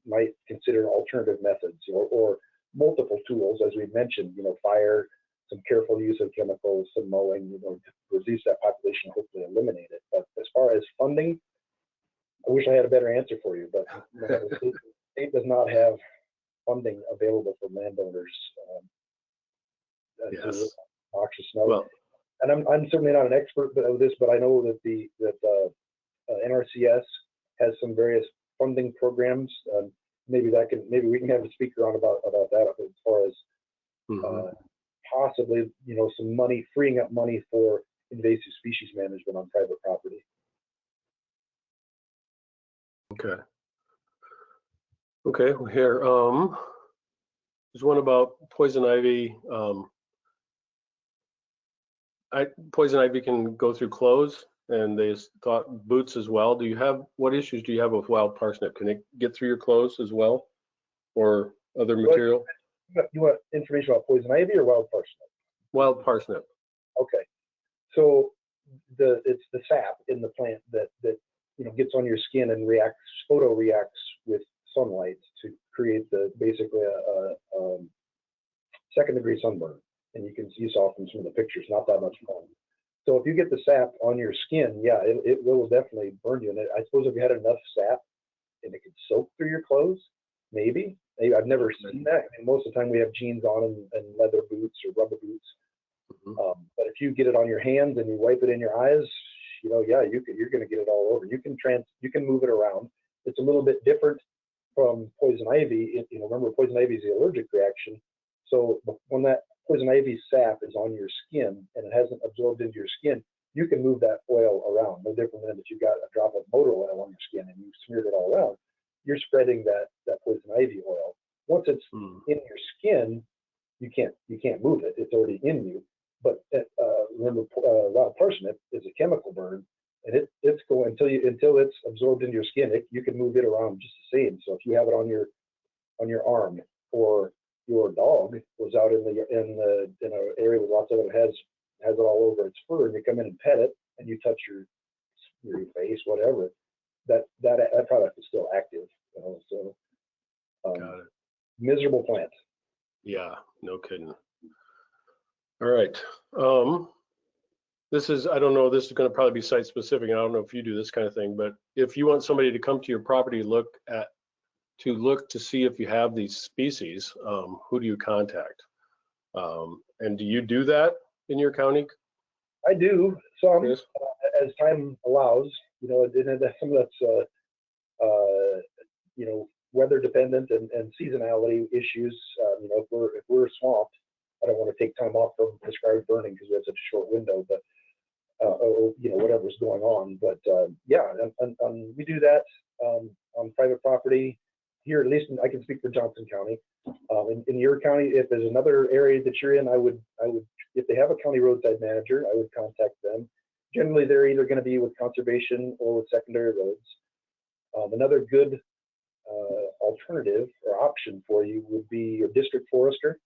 might consider alternative methods, or multiple tools, as we mentioned, fire, some careful use of chemicals, some mowing, to reduce that population, hopefully eliminate it. But as far as funding, I wish I had a better answer for you, but the state does not have funding available for landowners. Yes. Noxious snow. Well, and I'm certainly not an expert of this, but I know that NRCS has some various funding programs. Maybe we can have a speaker on about that as far as possibly some money, freeing up money for invasive species management on private property. Okay. Okay. Well, here, there's one about poison ivy. Poison ivy can go through clothes, and they thought boots as well. What issues do you have with wild parsnip? Can it get through your clothes as well, or other material? You want information about poison ivy or wild parsnip? Wild parsnip. Okay, so it's the sap in the plant that gets on your skin and reacts with sunlight to create basically a second-degree sunburn. And you saw from some of the pictures, not that much fun. So if you get the sap on your skin, yeah, it will definitely burn you. And I suppose if you had enough sap and it could soak through your clothes, maybe. I've never seen that. I mean, most of the time we have jeans on and leather boots or rubber boots. But if you get it on your hands and you wipe it in your eyes, yeah, you're going to get it all over. You can move it around. It's a little bit different from poison ivy. Remember, poison ivy is the allergic reaction. So when that poison ivy sap is on your skin and it hasn't absorbed into your skin, you can move that oil around. No different than if you got a drop of motor oil on your skin and you smeared it all around. You're spreading that poison ivy oil. Once it's in your skin, you can't move it. It's already in you. But remember, wild parsnip is a chemical burn, and it's going until it's absorbed into your skin. You can move it around just the same. So if you have it on your arm, or your dog was out in an area with lots of it, has it all over its fur, and you come in and pet it, and you touch your face, whatever, that product is still active. So Got it. Miserable plant. Yeah, no kidding. All right. I don't know, this is going to probably be site specific, and I don't know if you do this kind of thing, but if you want somebody to come to your property to see if you have these species, who do you contact? And do you do that in your county? I do some, as time allows. And some of that's weather dependent and seasonality issues. If we're swamped, I don't want to take time off from prescribed burning because we have such a short window, but whatever's going on. But yeah, and we do that on private property here. At least I can speak for Johnson County. In your county, if there's another area that you're in, I would, if they have a county roadside manager, I would contact them. Generally, they're either going to be with conservation or with secondary roads. Another good alternative or option for you would be your district forester.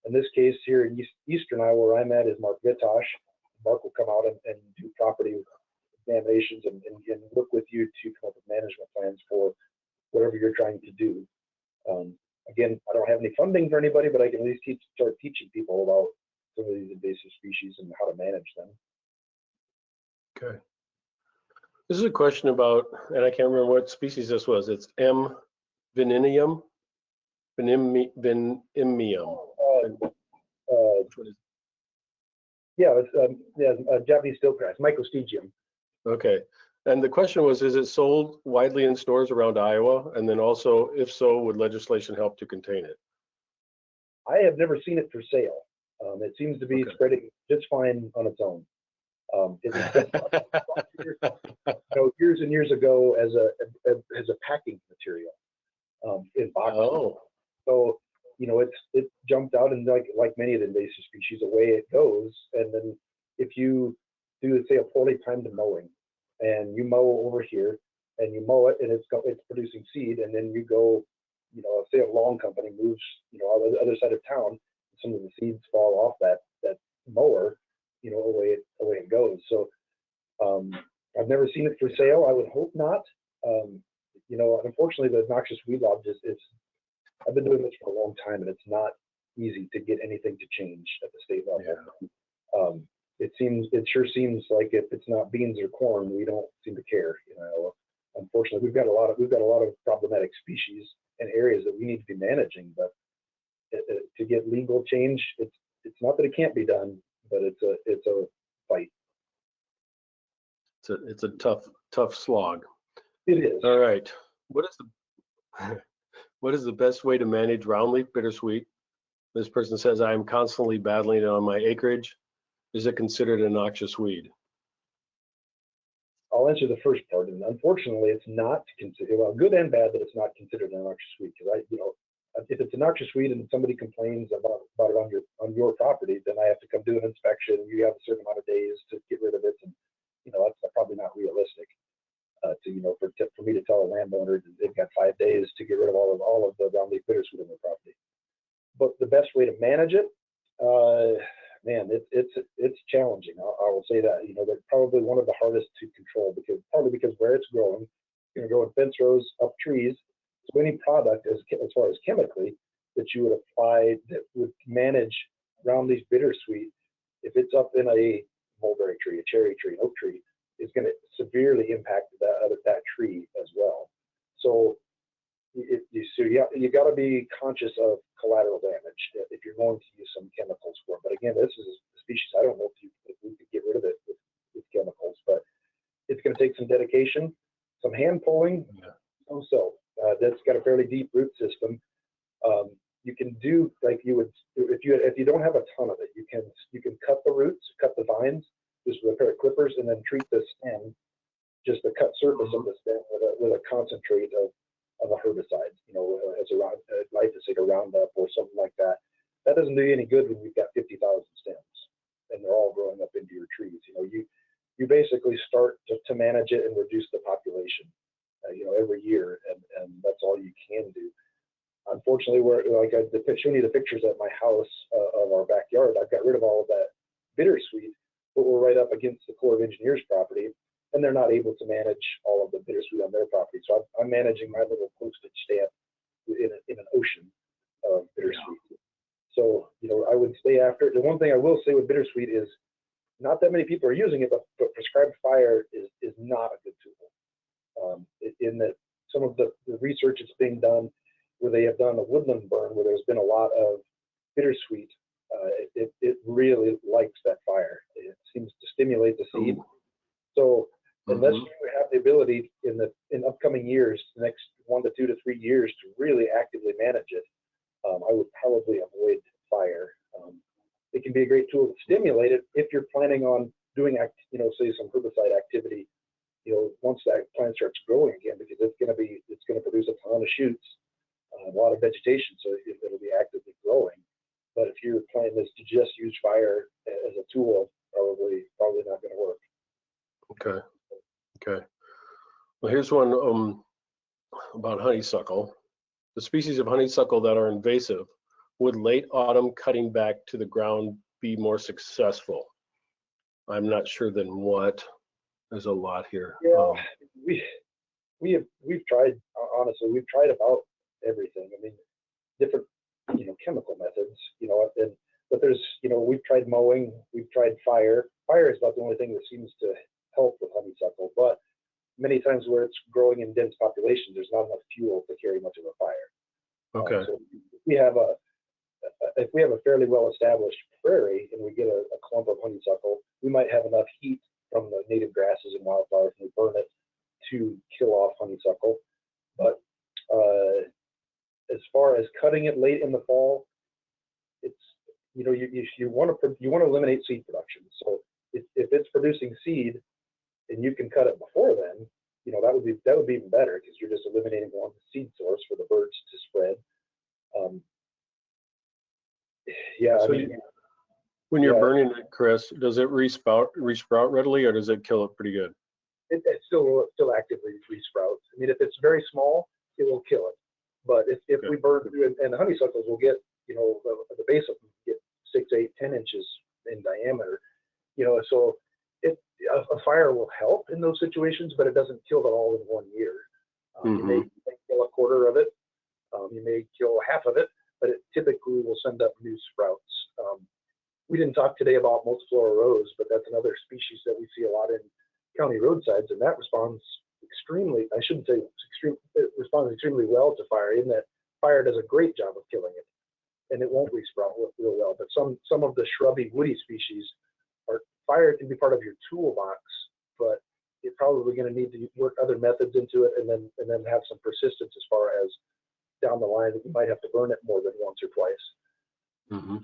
In this case, here in eastern Iowa, where I'm at, is Mark Vitosh. Mark will come out and do property examinations and work with you to come up with management plans for whatever you're trying to do. Again, I don't have any funding for anybody, but I can at least start teaching people about some of these invasive species and how to manage them. Okay. This is a question about, and I can't remember what species this was. It's M. venenium. Venimium. Yeah, it's Japanese steelgrass, Mycostegium. Okay. And the question was, is it sold widely in stores around Iowa? And then also, if so, would legislation help to contain it? I have never seen it for sale. It seems to be spreading just fine on its own. Years and years ago as a packing material in boxes. Oh. So it jumped out, and like many of the invasive species, away it goes. And then if you do, say, a poorly timed mowing, and you mow over here, and you mow it, and it's producing seed, and then you go, say a lawn company moves, on the other side of town, some of the seeds fall off that mower, away it goes. So I've never seen it for sale. I would hope not. Unfortunately, the noxious weed lodge is I've been doing this for a long time, and it's not easy to get anything to change at the state level. Yeah. It sure seems like if it's not beans or corn, we don't seem to care. Unfortunately, we've got a lot of problematic species and areas that we need to be managing. But to get legal change, it's not that it can't be done, but it's a fight. It's a tough slog. It is. All right. What is the best way to manage roundleaf bittersweet? This person says, I am constantly battling it on my acreage. Is it considered a noxious weed? I'll answer the first part, and unfortunately, it's not considered, well, good and bad that it's not considered a noxious weed. Because if it's a noxious weed and somebody complains about it on your property, then I have to come do an inspection. You have a certain amount of days to get rid of it, and that's probably not realistic. For me to tell a landowner that they've got 5 days to get rid of all of the roundleaf bittersweet on their property. But the best way to manage it, man, it's challenging. I will say that. They're probably one of the hardest to control partly because where it's growing, it's going to grow in fence rows, up trees. So any product as far as chemically that you would apply that would manage roundleaf bittersweet, if it's up in a mulberry tree, a cherry tree, an oak tree, is going to severely impact that tree as well. So you got to be conscious of collateral damage if you're going to use some chemicals for it. But again, this is a species, I don't know if we could get rid of it with chemicals, but it's going to take some dedication, some hand pulling. So that's got a fairly deep root system. You can do like you would if you don't have a ton of it, you can cut the roots, cut the vines, just with a pair of clippers, and then treat the stem, just the cut surface of the stem with a concentrate of a herbicide, as a glyphosate or Roundup or something like that. That doesn't do you any good when you've got 50,000 stems and they're all growing up into your trees. You basically start to manage it and reduce the population, every year, and that's all you can do. Unfortunately, showing you the pictures at my house of our backyard, I've got rid of all of that bittersweet, but we're right up against the Corps of Engineers property, and they're not able to manage all of the bittersweet on their property. So I'm managing my little postage stamp in an ocean of bittersweet. Yeah. So, I would stay after it. The one thing I will say with bittersweet is not that many people are using it, but prescribed fire is not a good tool. In that some of the research that's being done where they have done a woodland burn where there's been a lot of bittersweet, it really likes that fire. It seems to stimulate the seed. Ooh. So unless you have the ability in upcoming years, the next 1 to 2 to 3 years, to really actively manage it, I would probably avoid fire. It can be a great tool to stimulate it if you're planning on doing, say some herbicide activity, once that plant starts growing again, because it's going to produce a ton of shoots, a lot of vegetation, so it'll be actively growing. But if your plan is to just use fire as a tool, probably not going to work. Okay. Well, here's one about honeysuckle. The species of honeysuckle that are invasive, would late autumn cutting back to the ground be more successful? I'm not sure than what. There's a lot here. Yeah, we've tried, honestly, we've tried about everything. I mean, different chemical methods, but there's we've tried mowing, we've tried fire. Fire is about the only thing that seems to help with honeysuckle, but many times where it's growing in dense populations, there's not enough fuel to carry much of a fire. Okay. So if we have a fairly well established prairie and we get a clump of honeysuckle, we might have enough heat from the native grasses and wildflowers and we burn it to kill off honeysuckle. But as far as cutting it late in the fall, it's you want to eliminate seed production. So if it's producing seed and you can cut it before then, that would be even better, because you're just eliminating one seed source for the birds to spread. When you're burning it, Chris, does it resprout readily, or does it kill it pretty good? It still actively resprouts. I mean, if it's very small, it will kill it. But if we burn through, and the honeysuckles will get, the base of them get 6, 8, 10 inches in diameter, so a fire will help in those situations, but it doesn't kill it all in 1 year. You may kill a quarter of it. You may kill half send up new sprouts. We didn't talk today about multiflora rose, but that's another species that we see a lot in county roadsides, and that responds extremely, I shouldn't say extreme, it responds extremely well to fire, in that fire does a great job of killing it, and it won't resprout real well. But some of the shrubby woody species, fire can be part of your toolbox, but you're probably going to need to work other methods into it, and then have some persistence as far as down the line that you might have to burn it more than once or twice. Mm-hmm.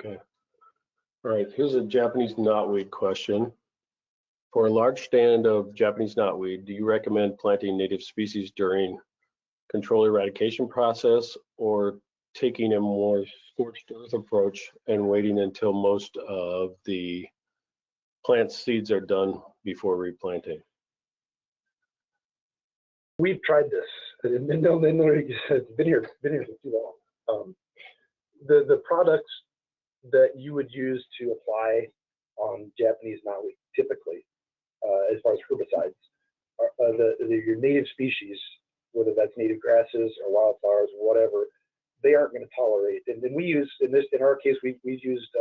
Okay. All right. Here's a Japanese knotweed question. For a large stand of Japanese knotweed, do you recommend planting native species during control eradication process, or taking a more scorched earth approach and waiting until most of the plant seeds are done before replanting? We've tried this, and it's been here for too long. The products that you would use to apply on Japanese knotweed typically, as far as herbicides, are your native species, whether that's native grasses or wildflowers or whatever. They aren't going to tolerate. And then we use, in our case, we've used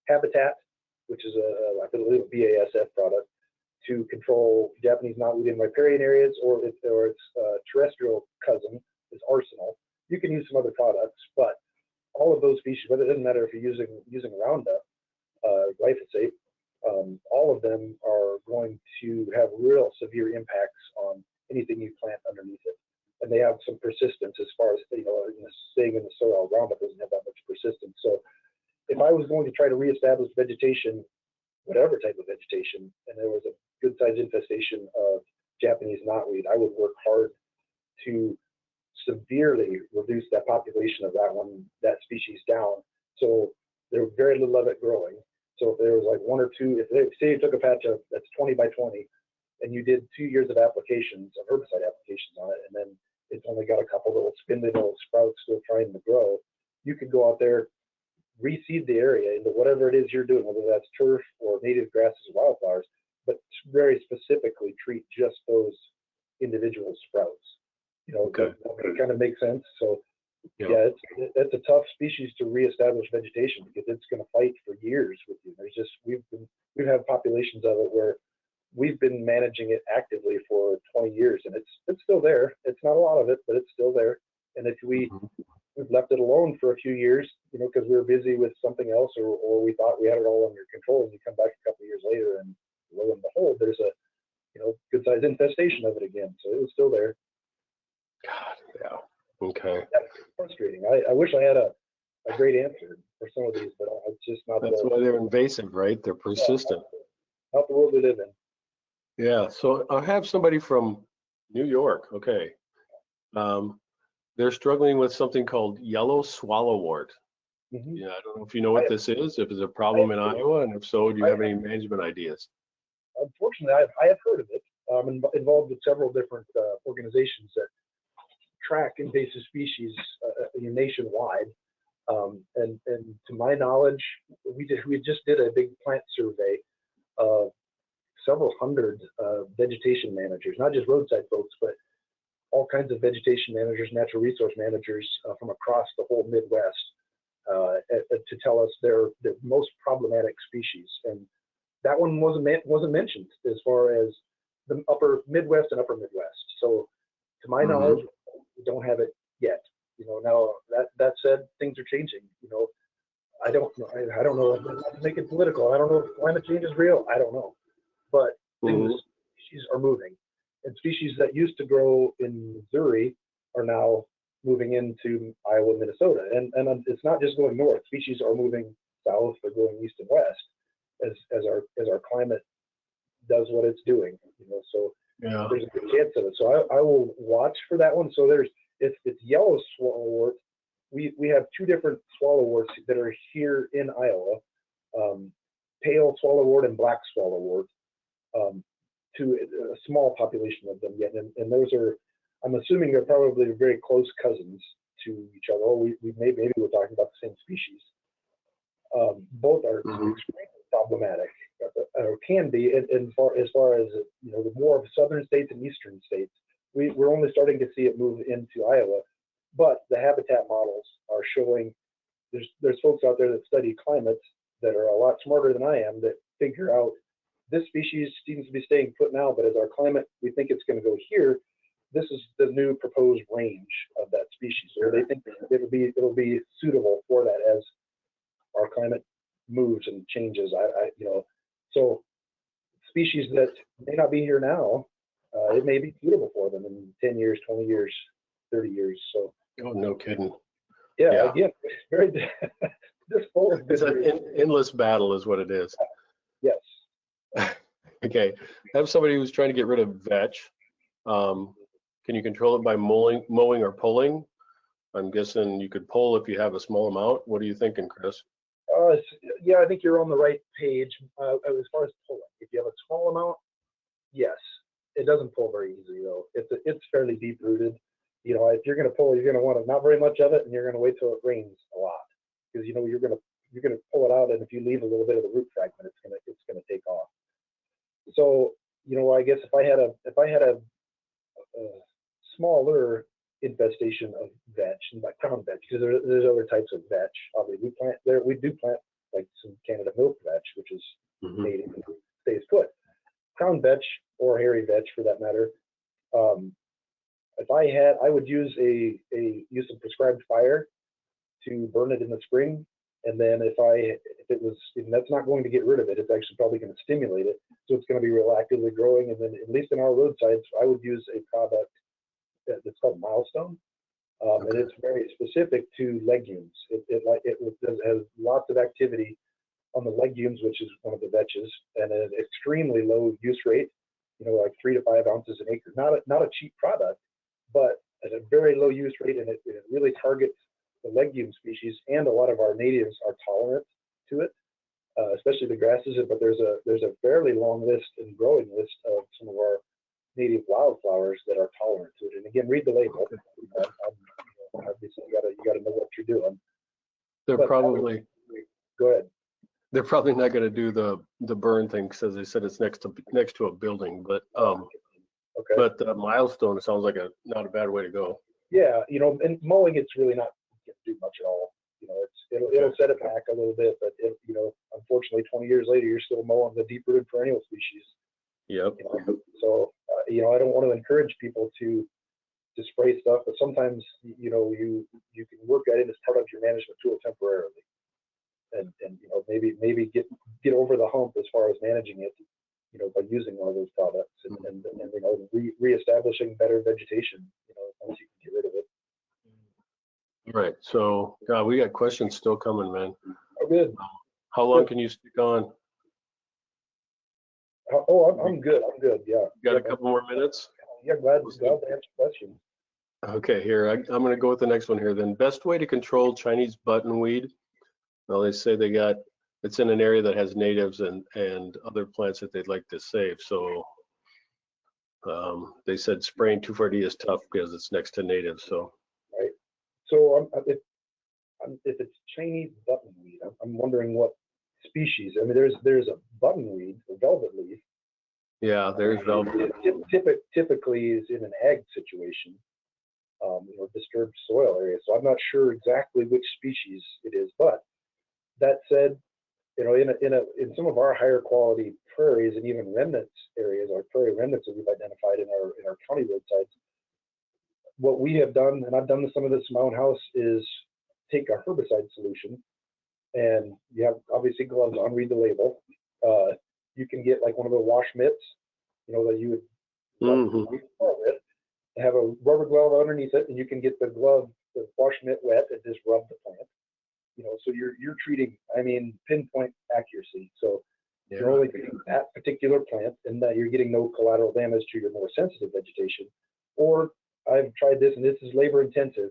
Habitat, which is I believe a BASF product, to control Japanese knotweed in riparian areas, or its terrestrial cousin is Arsenal. You can use some other products, but all of those species, whether it doesn't matter if you're using Roundup, glyphosate, all of them are going to have real severe impacts on anything you plant underneath it. And they have some persistence as far as, staying in the soil. Roundup doesn't have that much persistence. So if I was going to try to reestablish vegetation, whatever type of vegetation, and there was a good sized infestation of Japanese knotweed, I would work hard to severely reduce that population of that species down. So there's very little of it growing. So if there was like one or two, say you took a patch that's 20 by 20, and you did 2 years of applications, of herbicide applications on it, and then it's only got a couple little spindly little sprouts still trying to grow, you could go out there, reseed the area into whatever it is you're doing, whether that's turf or native grasses or wildflowers, but very specifically treat just those individual sprouts. Okay. It kind of makes sense. So Yeah. That's a tough species to reestablish vegetation, because it's going to fight for years with you. There's just we've had populations of it where we've been managing it actively for 20 years, and it's still there. It's not a lot of it, but it's still there. And if we've left it alone for a few years, because we were busy with something else, or we thought we had it all under control, and you come back a couple of years later, and lo and behold, there's a good sized infestation of it again. So it was still there. God, yeah. Okay. That's frustrating. I wish I had a great answer for some of these, but it's just not. That's why they're invasive, right? They're persistent. Not the world we live in. Yeah. So I have somebody from New York. Okay. They're struggling with something called yellow swallowwort. Mm-hmm. Yeah, I don't know if you know what this is, if it's a problem in Iowa, and if so, do you have any management ideas? Unfortunately, I have heard of it. I'm involved with several different organizations that track invasive species nationwide. And to my knowledge, we just did a big plant survey of several hundred vegetation managers, not just roadside folks, but all kinds of vegetation managers, natural resource managers from across the whole Midwest to tell us their most problematic species. And that one wasn't mentioned as far as the upper Midwest and upper Midwest. So to my knowledge, we don't have it yet. Now that said, things are changing. I don't know. I don't know. Not to make it political. I don't know if climate change is real. I don't know. But species are moving, and species that used to grow in Missouri are now moving into Iowa, Minnesota, and it's not just going north. Species are moving south. They're going east and west as our climate does what it's doing. So there's a good chance of it. So I will watch for that one. So it's yellow swallowwort. We have two different swallowworts that are here in Iowa, pale swallowwort and black swallowwort, to a small population of them yet. And those are, I'm assuming they're probably very close cousins to each other. Or maybe we're talking about the same species. Both are extremely problematic, or can be, as far as the more of southern states and eastern states. We're only starting to see it move into Iowa, but the habitat models are showing there's folks out there that study climates that are a lot smarter than I am that figure out this species seems to be staying put now, but as our climate, we think it's going to go here. This is the new proposed range of that species. So they think it'll be suitable for that as our climate moves and changes. So species that may not be here now, it may be suitable for them in 10 years, 20 years, 30 years. So. Oh, no kidding. Yeah. Again, very just full of. It's an endless battle, is what it is. Yes. Okay. I have somebody who's trying to get rid of vetch. Can you control it by mowing or pulling? I'm guessing you could pull if you have a small amount. What are you thinking, Chris? Yeah, I think you're on the right page as far as pulling. If you have a small amount, yes. It doesn't pull very easily though. It's fairly deep rooted. If you're going to pull, you're going to want not very much of it, and you're going to wait till it rains a lot, because you're going to pull it out, and if you leave a little bit of the root fragment, it's going to take off. So I guess if I had a smaller infestation of vetch, and by crown vetch, because there's other types of vetch. Obviously, we do plant like some Canada milk vetch, which is native and stays put. Crown vetch or hairy vetch, for that matter. If I would use use some prescribed fire to burn it in the spring, and then if that's not going to get rid of it, it's actually probably going to stimulate it, so it's going to be real actively growing. And then, at least in our roadsides, I would use a product that's called Milestone, and it's very specific to legumes. It has lots of activity on the legumes, which is one of the vetches, and an extremely low use rate. Like 3 to 5 ounces an acre. Not a cheap product, but at a very low use rate, and it really targets the legume species, and a lot of our natives are tolerant to it, especially the grasses. But there's a fairly long list and growing list of some of our native wildflowers that are tolerant to it. And again, read the label. Obviously, you gotta know what you're doing. Go ahead. They're probably not going to do the burn thing, because as they said, it's next to a building. But but Milestone sounds like not a bad way to go. Yeah, and mowing, it's really not going to do much at all. It'll set it back a little bit, but unfortunately, 20 years later, you're still mowing the deep-rooted perennial species. Yep. So I don't want to encourage people to spray stuff, but sometimes you can work at it as part of your management tool temporarily. And maybe get over the hump as far as managing it, by using one of those products and reestablishing better vegetation, once you can get rid of it. Right. So, God, we got questions still coming, man. Oh, good. How long can you stick on? I'm good. Yeah. You got a couple more minutes? Yeah, glad to answer questions. Okay, here I'm going to go with the next one here. Then, best way to control Chinese buttonweed. Well, they say it's in an area that has natives and other plants that they'd like to save. So they said spraying 2,4-D is tough because it's next to natives. So right. So if it's Chinese buttonweed, I'm wondering what species. I mean, there's a buttonweed, a velvet leaf. Yeah, there's velvet. Typically is in an ag situation, disturbed soil area. So I'm not sure exactly which species it is, but that said, in some of our higher quality prairies and even remnants areas, our prairie remnants that we've identified in our county roadsides, what we have done, and I've done some of this in my own house, is take a herbicide solution, and you have obviously gloves on, read the label. You can get like one of the wash mitts, that you would have a rubber glove underneath it, and you can get the wash mitt wet and just rub the plant. So you're treating, pinpoint accuracy. So you're only treating that particular plant, and that you're getting no collateral damage to your more sensitive vegetation. Or I've tried this, and this is labor intensive,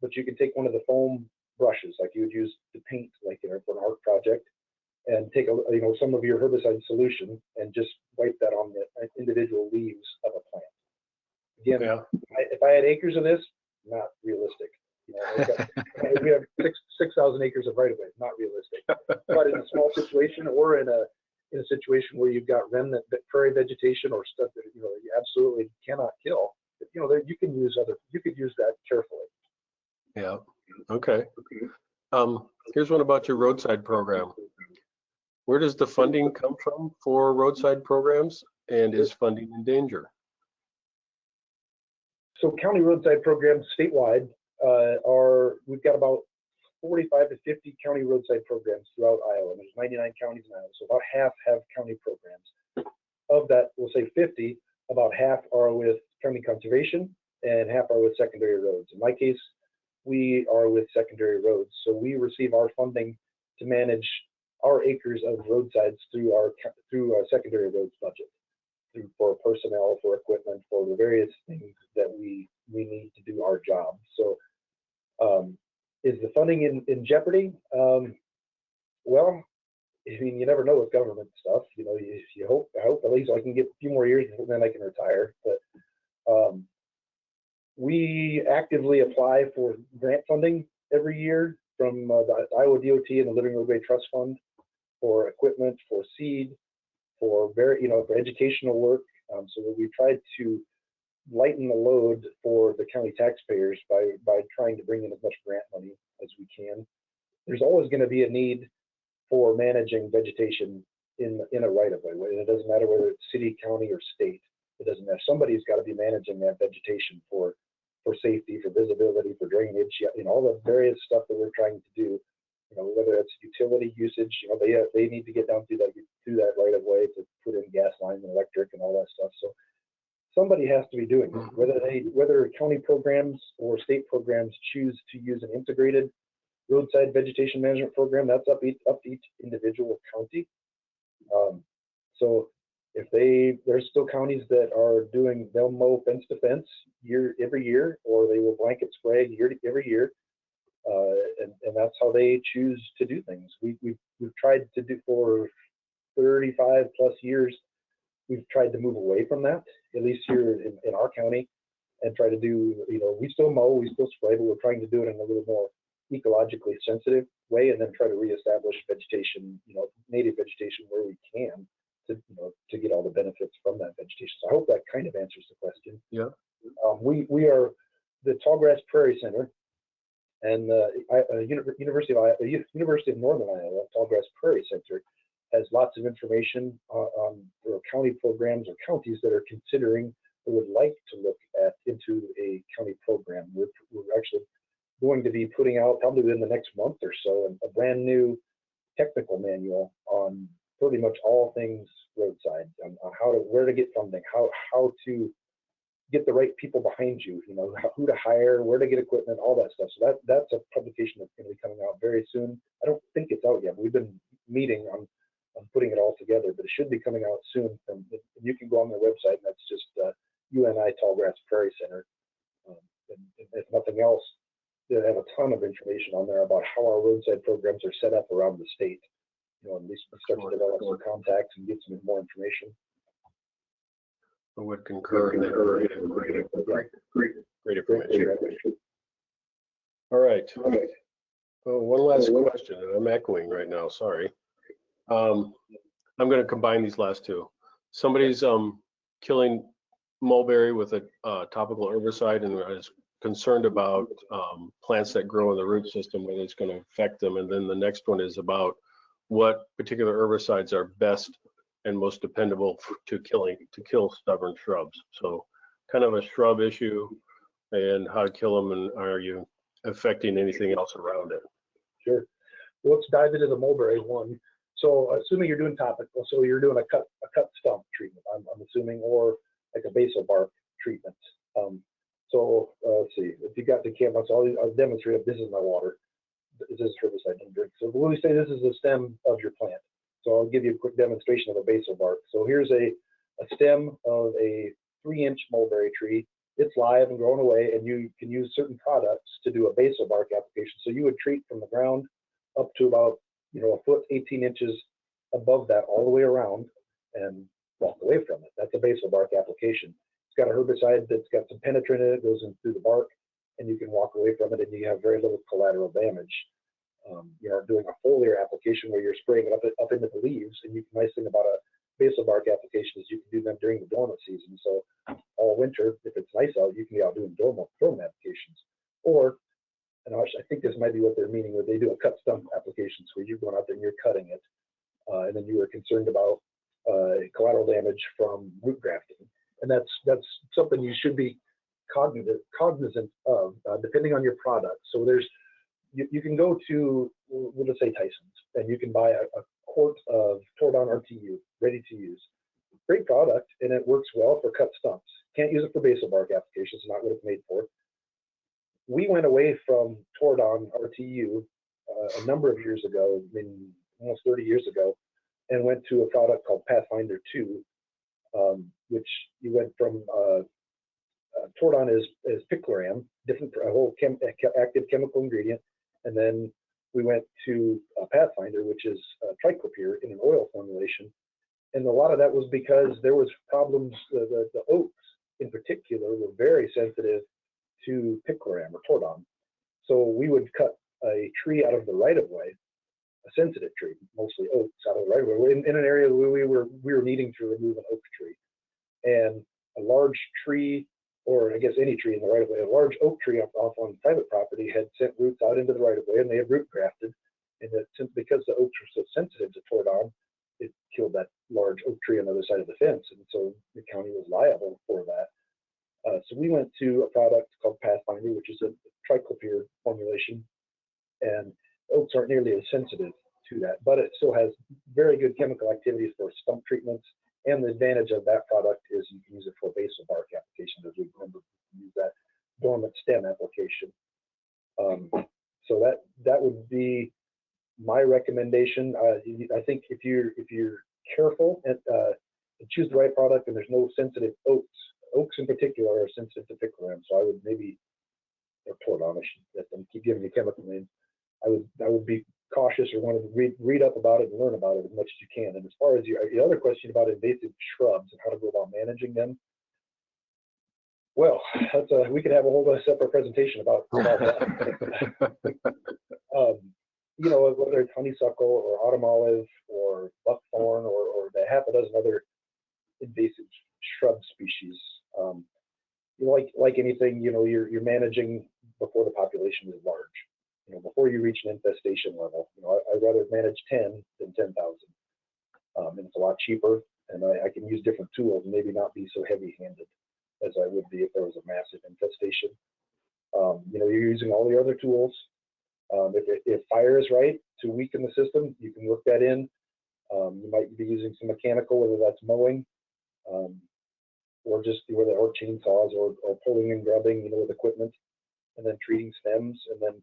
but you can take one of the foam brushes like you would use to paint, like for an art project, and take some of your herbicide solution and just wipe that on the individual leaves of a plant. Again, if I had acres of this, not realistic. We have 6,000 acres of right-of-way, not realistic. But in a small situation, or in a situation where you've got remnant prairie vegetation or stuff that you absolutely cannot kill, you could use that carefully. Yeah. Okay. Here's one about your roadside program. Where does the funding come from for roadside programs, and is funding in danger? So county roadside programs statewide we've got about 45 to 50 county roadside programs throughout Iowa. There's 99 counties in Iowa, so about half have county programs. Of that, we'll say 50, about half are with county conservation and half are with secondary roads. In my case, we are with secondary roads, so we receive our funding to manage our acres of roadsides through our secondary roads budget, for personnel, for equipment, for the various things that we need to do our job. So is the funding in jeopardy? Well, I mean, you never know with government stuff. You know, I hope at least I can get a few more years and then I can retire. But we actively apply for grant funding every year from the Iowa DOT and the Living Roadway Trust Fund for equipment, for seed, for for educational work. So that we tried to lighten the load for the county taxpayers by trying to bring in as much grant money as we can. There's always going to be a need for managing vegetation in a right-of-way. It doesn't matter whether it's city, county, or state. It doesn't matter. Somebody's got to be managing that vegetation for safety, for visibility, for drainage, all the various stuff that we're trying to do. Whether it's utility usage, they need to get down through that right-of-way to put in gas lines and electric and all that stuff. So somebody has to be doing it. Whether county programs or state programs choose to use an integrated roadside vegetation management program, that's up to each individual county. So if there's still counties that are they'll mow fence to fence every year, or they will blanket spray every year, and that's how they choose to do things. We've tried to do for 35 plus years. We've tried to move away from that, at least here in our county, and try to do, we still mow, we still spray, but we're trying to do it in a little more ecologically sensitive way, and then try to reestablish vegetation, native vegetation where we can to get all the benefits from that vegetation. So I hope that kind of answers the question. Yeah. We are the Tallgrass Prairie Center and the University of Northern Iowa Tallgrass Prairie Center has lots of information on county programs or counties that are considering or would like to look into a county program. We're actually going to be putting out, probably in the next month or so, a brand new technical manual on pretty much all things roadside, on where to get funding, how to get the right people behind you, who to hire, where to get equipment, all that stuff. So that's a publication that's going to be coming out very soon. I don't think it's out yet. We've been meeting on putting it all together, but it should be coming out soon. You can go on their website, and that's just UNI Tallgrass Prairie Center. And if nothing else, they have a ton of information on there about how our roadside programs are set up around the state. At least we start to develop some contacts and get some more information. I would concur. Great information. All right. Oh, one last question, and I'm echoing right now. Sorry. I'm going to combine these last two. Somebody's killing mulberry with a topical herbicide and is concerned about plants that grow in the root system, whether it's going to affect them. And then the next one is about what particular herbicides are best and most dependable to kill stubborn shrubs. So kind of a shrub issue and how to kill them, and are you affecting anything else around it? Sure. Well, let's dive into the mulberry one. So assuming you're doing topical, so you're doing a cut stump treatment, I'm assuming, or like a basal bark treatment. So let's see, if you got the camera, so I'll demonstrate. This is my water. This is herbicide don't drink. So when we say this is the stem of your plant, so I'll give you a quick demonstration of a basal bark. So here's a stem of a 3-inch mulberry tree. It's live and growing away, and you can use certain products to do a basal bark application. So you would treat from the ground up to about a foot, 18 inches above that, all the way around, and walk away from it. That's a basal bark application. It's got a herbicide that's got some penetrant in it, goes in through the bark, and you can walk away from it, and you have very little collateral damage. Doing a foliar application where you're spraying it up into the leaves, and the nice thing about a basal bark application is you can do them during the dormant season. So all winter, if it's nice out, you can be out doing dormant applications. Or and I think this might be what they're meaning, where they do a cut stump applications where you're going out there and you're cutting it, and then you were concerned about collateral damage from root grafting, and that's something you should be cognizant of, depending on your product. So you can go to, we'll just say Tyson's, and you can buy a quart of Tordon RTU ready to use. Great product, and it works well for cut stumps. Can't use it for basal bark applications, not what it's made for. We went away from Tordon RTU a number of years ago, I mean, almost 30 years ago, and went to a product called Pathfinder 2, which you went from Tordon is picloram, different, a whole active chemical ingredient, and then we went to Pathfinder, which is triclopyr in an oil formulation. And a lot of that was because there was problems, the oaks in particular were very sensitive to picloram or Tordon. So we would cut a tree out of the right of way, a sensitive tree, mostly oaks out of the right of way. We're in an area where we were needing to remove an oak tree. And a large tree, or I guess any tree in the right of way, a large oak tree off on private property had sent roots out into the right of way, and they had root grafted. And that, because the oaks were so sensitive to Tordon, it killed that large oak tree on the other side of the fence, and so the county was liable for that. So we went to a product called Pathfinder, which is a triclopyr formulation, and oaks aren't nearly as sensitive to that, but it still has very good chemical activities for stump treatments. And the advantage of that product is you can use it for basal bark applications, as we remember use that dormant stem application. So that would be my recommendation. I think if you're careful and choose the right product, and there's no sensitive oaks in particular are sensitive to picloram, so I would maybe, or Tordon, I should let them keep giving you chemical names. I would be cautious, or want to read up about it and learn about it as much as you can. And as far as the other question about invasive shrubs and how to go about managing them, well, that's we could have a whole separate presentation about that. You know, whether it's honeysuckle or autumn olive or buckthorn or the half a dozen other invasive shrub species. You know, like anything, you know, you're managing before the population is large. You know, before you reach an infestation level. You know, I'd rather manage 10 than 10,000. And it's a lot cheaper, and I can use different tools and maybe not be so heavy-handed as I would be if there was a massive infestation. You know, you're using all the other tools. If fire is right to weaken the system, you can work that in. You might be using some mechanical, whether that's mowing, or just or chainsaws, or pulling and grubbing, you know, with equipment, and then treating stems. And then,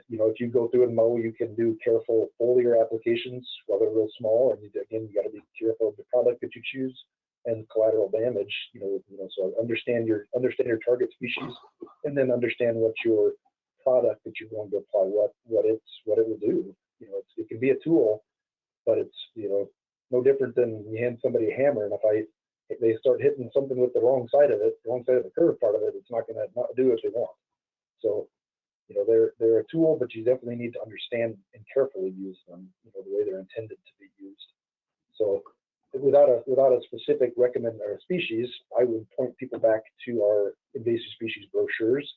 you know, if you go through and mow, you can do careful foliar applications while they're real small. And again, you got to be careful of the product that you choose and collateral damage. You know, so understand your target species, and then understand what your product that you're going to apply, what it will do. You know, it can be a tool, but it's, you know, no different than you hand somebody a hammer, and if they start hitting something with the wrong side of the curved part of it, it's not going to do what they want. So, you know, they're a tool, but you definitely need to understand and carefully use them, you know, the way they're intended to be used. So without a specific recommend or species, I would point people back to our invasive species brochures.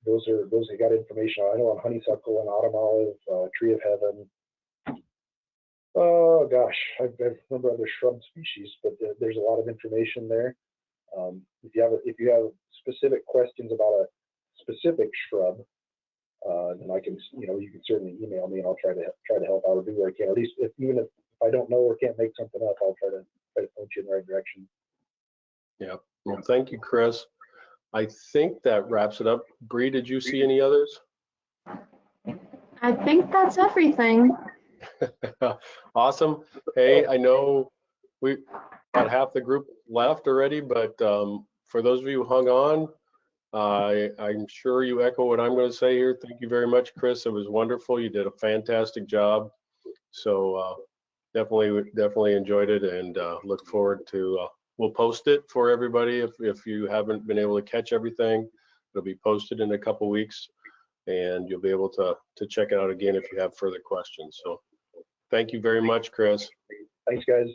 Those have got information. I know on honeysuckle and autumn olive, tree of heaven. Oh gosh, I remember other shrub species, but there's a lot of information there. If you have specific questions about a specific shrub, then I can, you know, you can certainly email me, and I'll try to help out or do what I can. At least even if I don't know or can't make something up, I'll try to point you in the right direction. Yeah. Well, thank you, Chris. I think that wraps it up. Bree, did you see any others? I think that's everything. Awesome. Hey, I know we about half the group left already, but for those of you who hung on, I'm sure you echo what I'm going to say here. Thank you very much, Chris. It was wonderful. You did a fantastic job. So definitely enjoyed it, and look forward to. We'll post it for everybody if you haven't been able to catch everything. It'll be posted in a couple weeks, and you'll be able to check it out again if you have further questions. So thank you very much, Chris. Thanks, guys.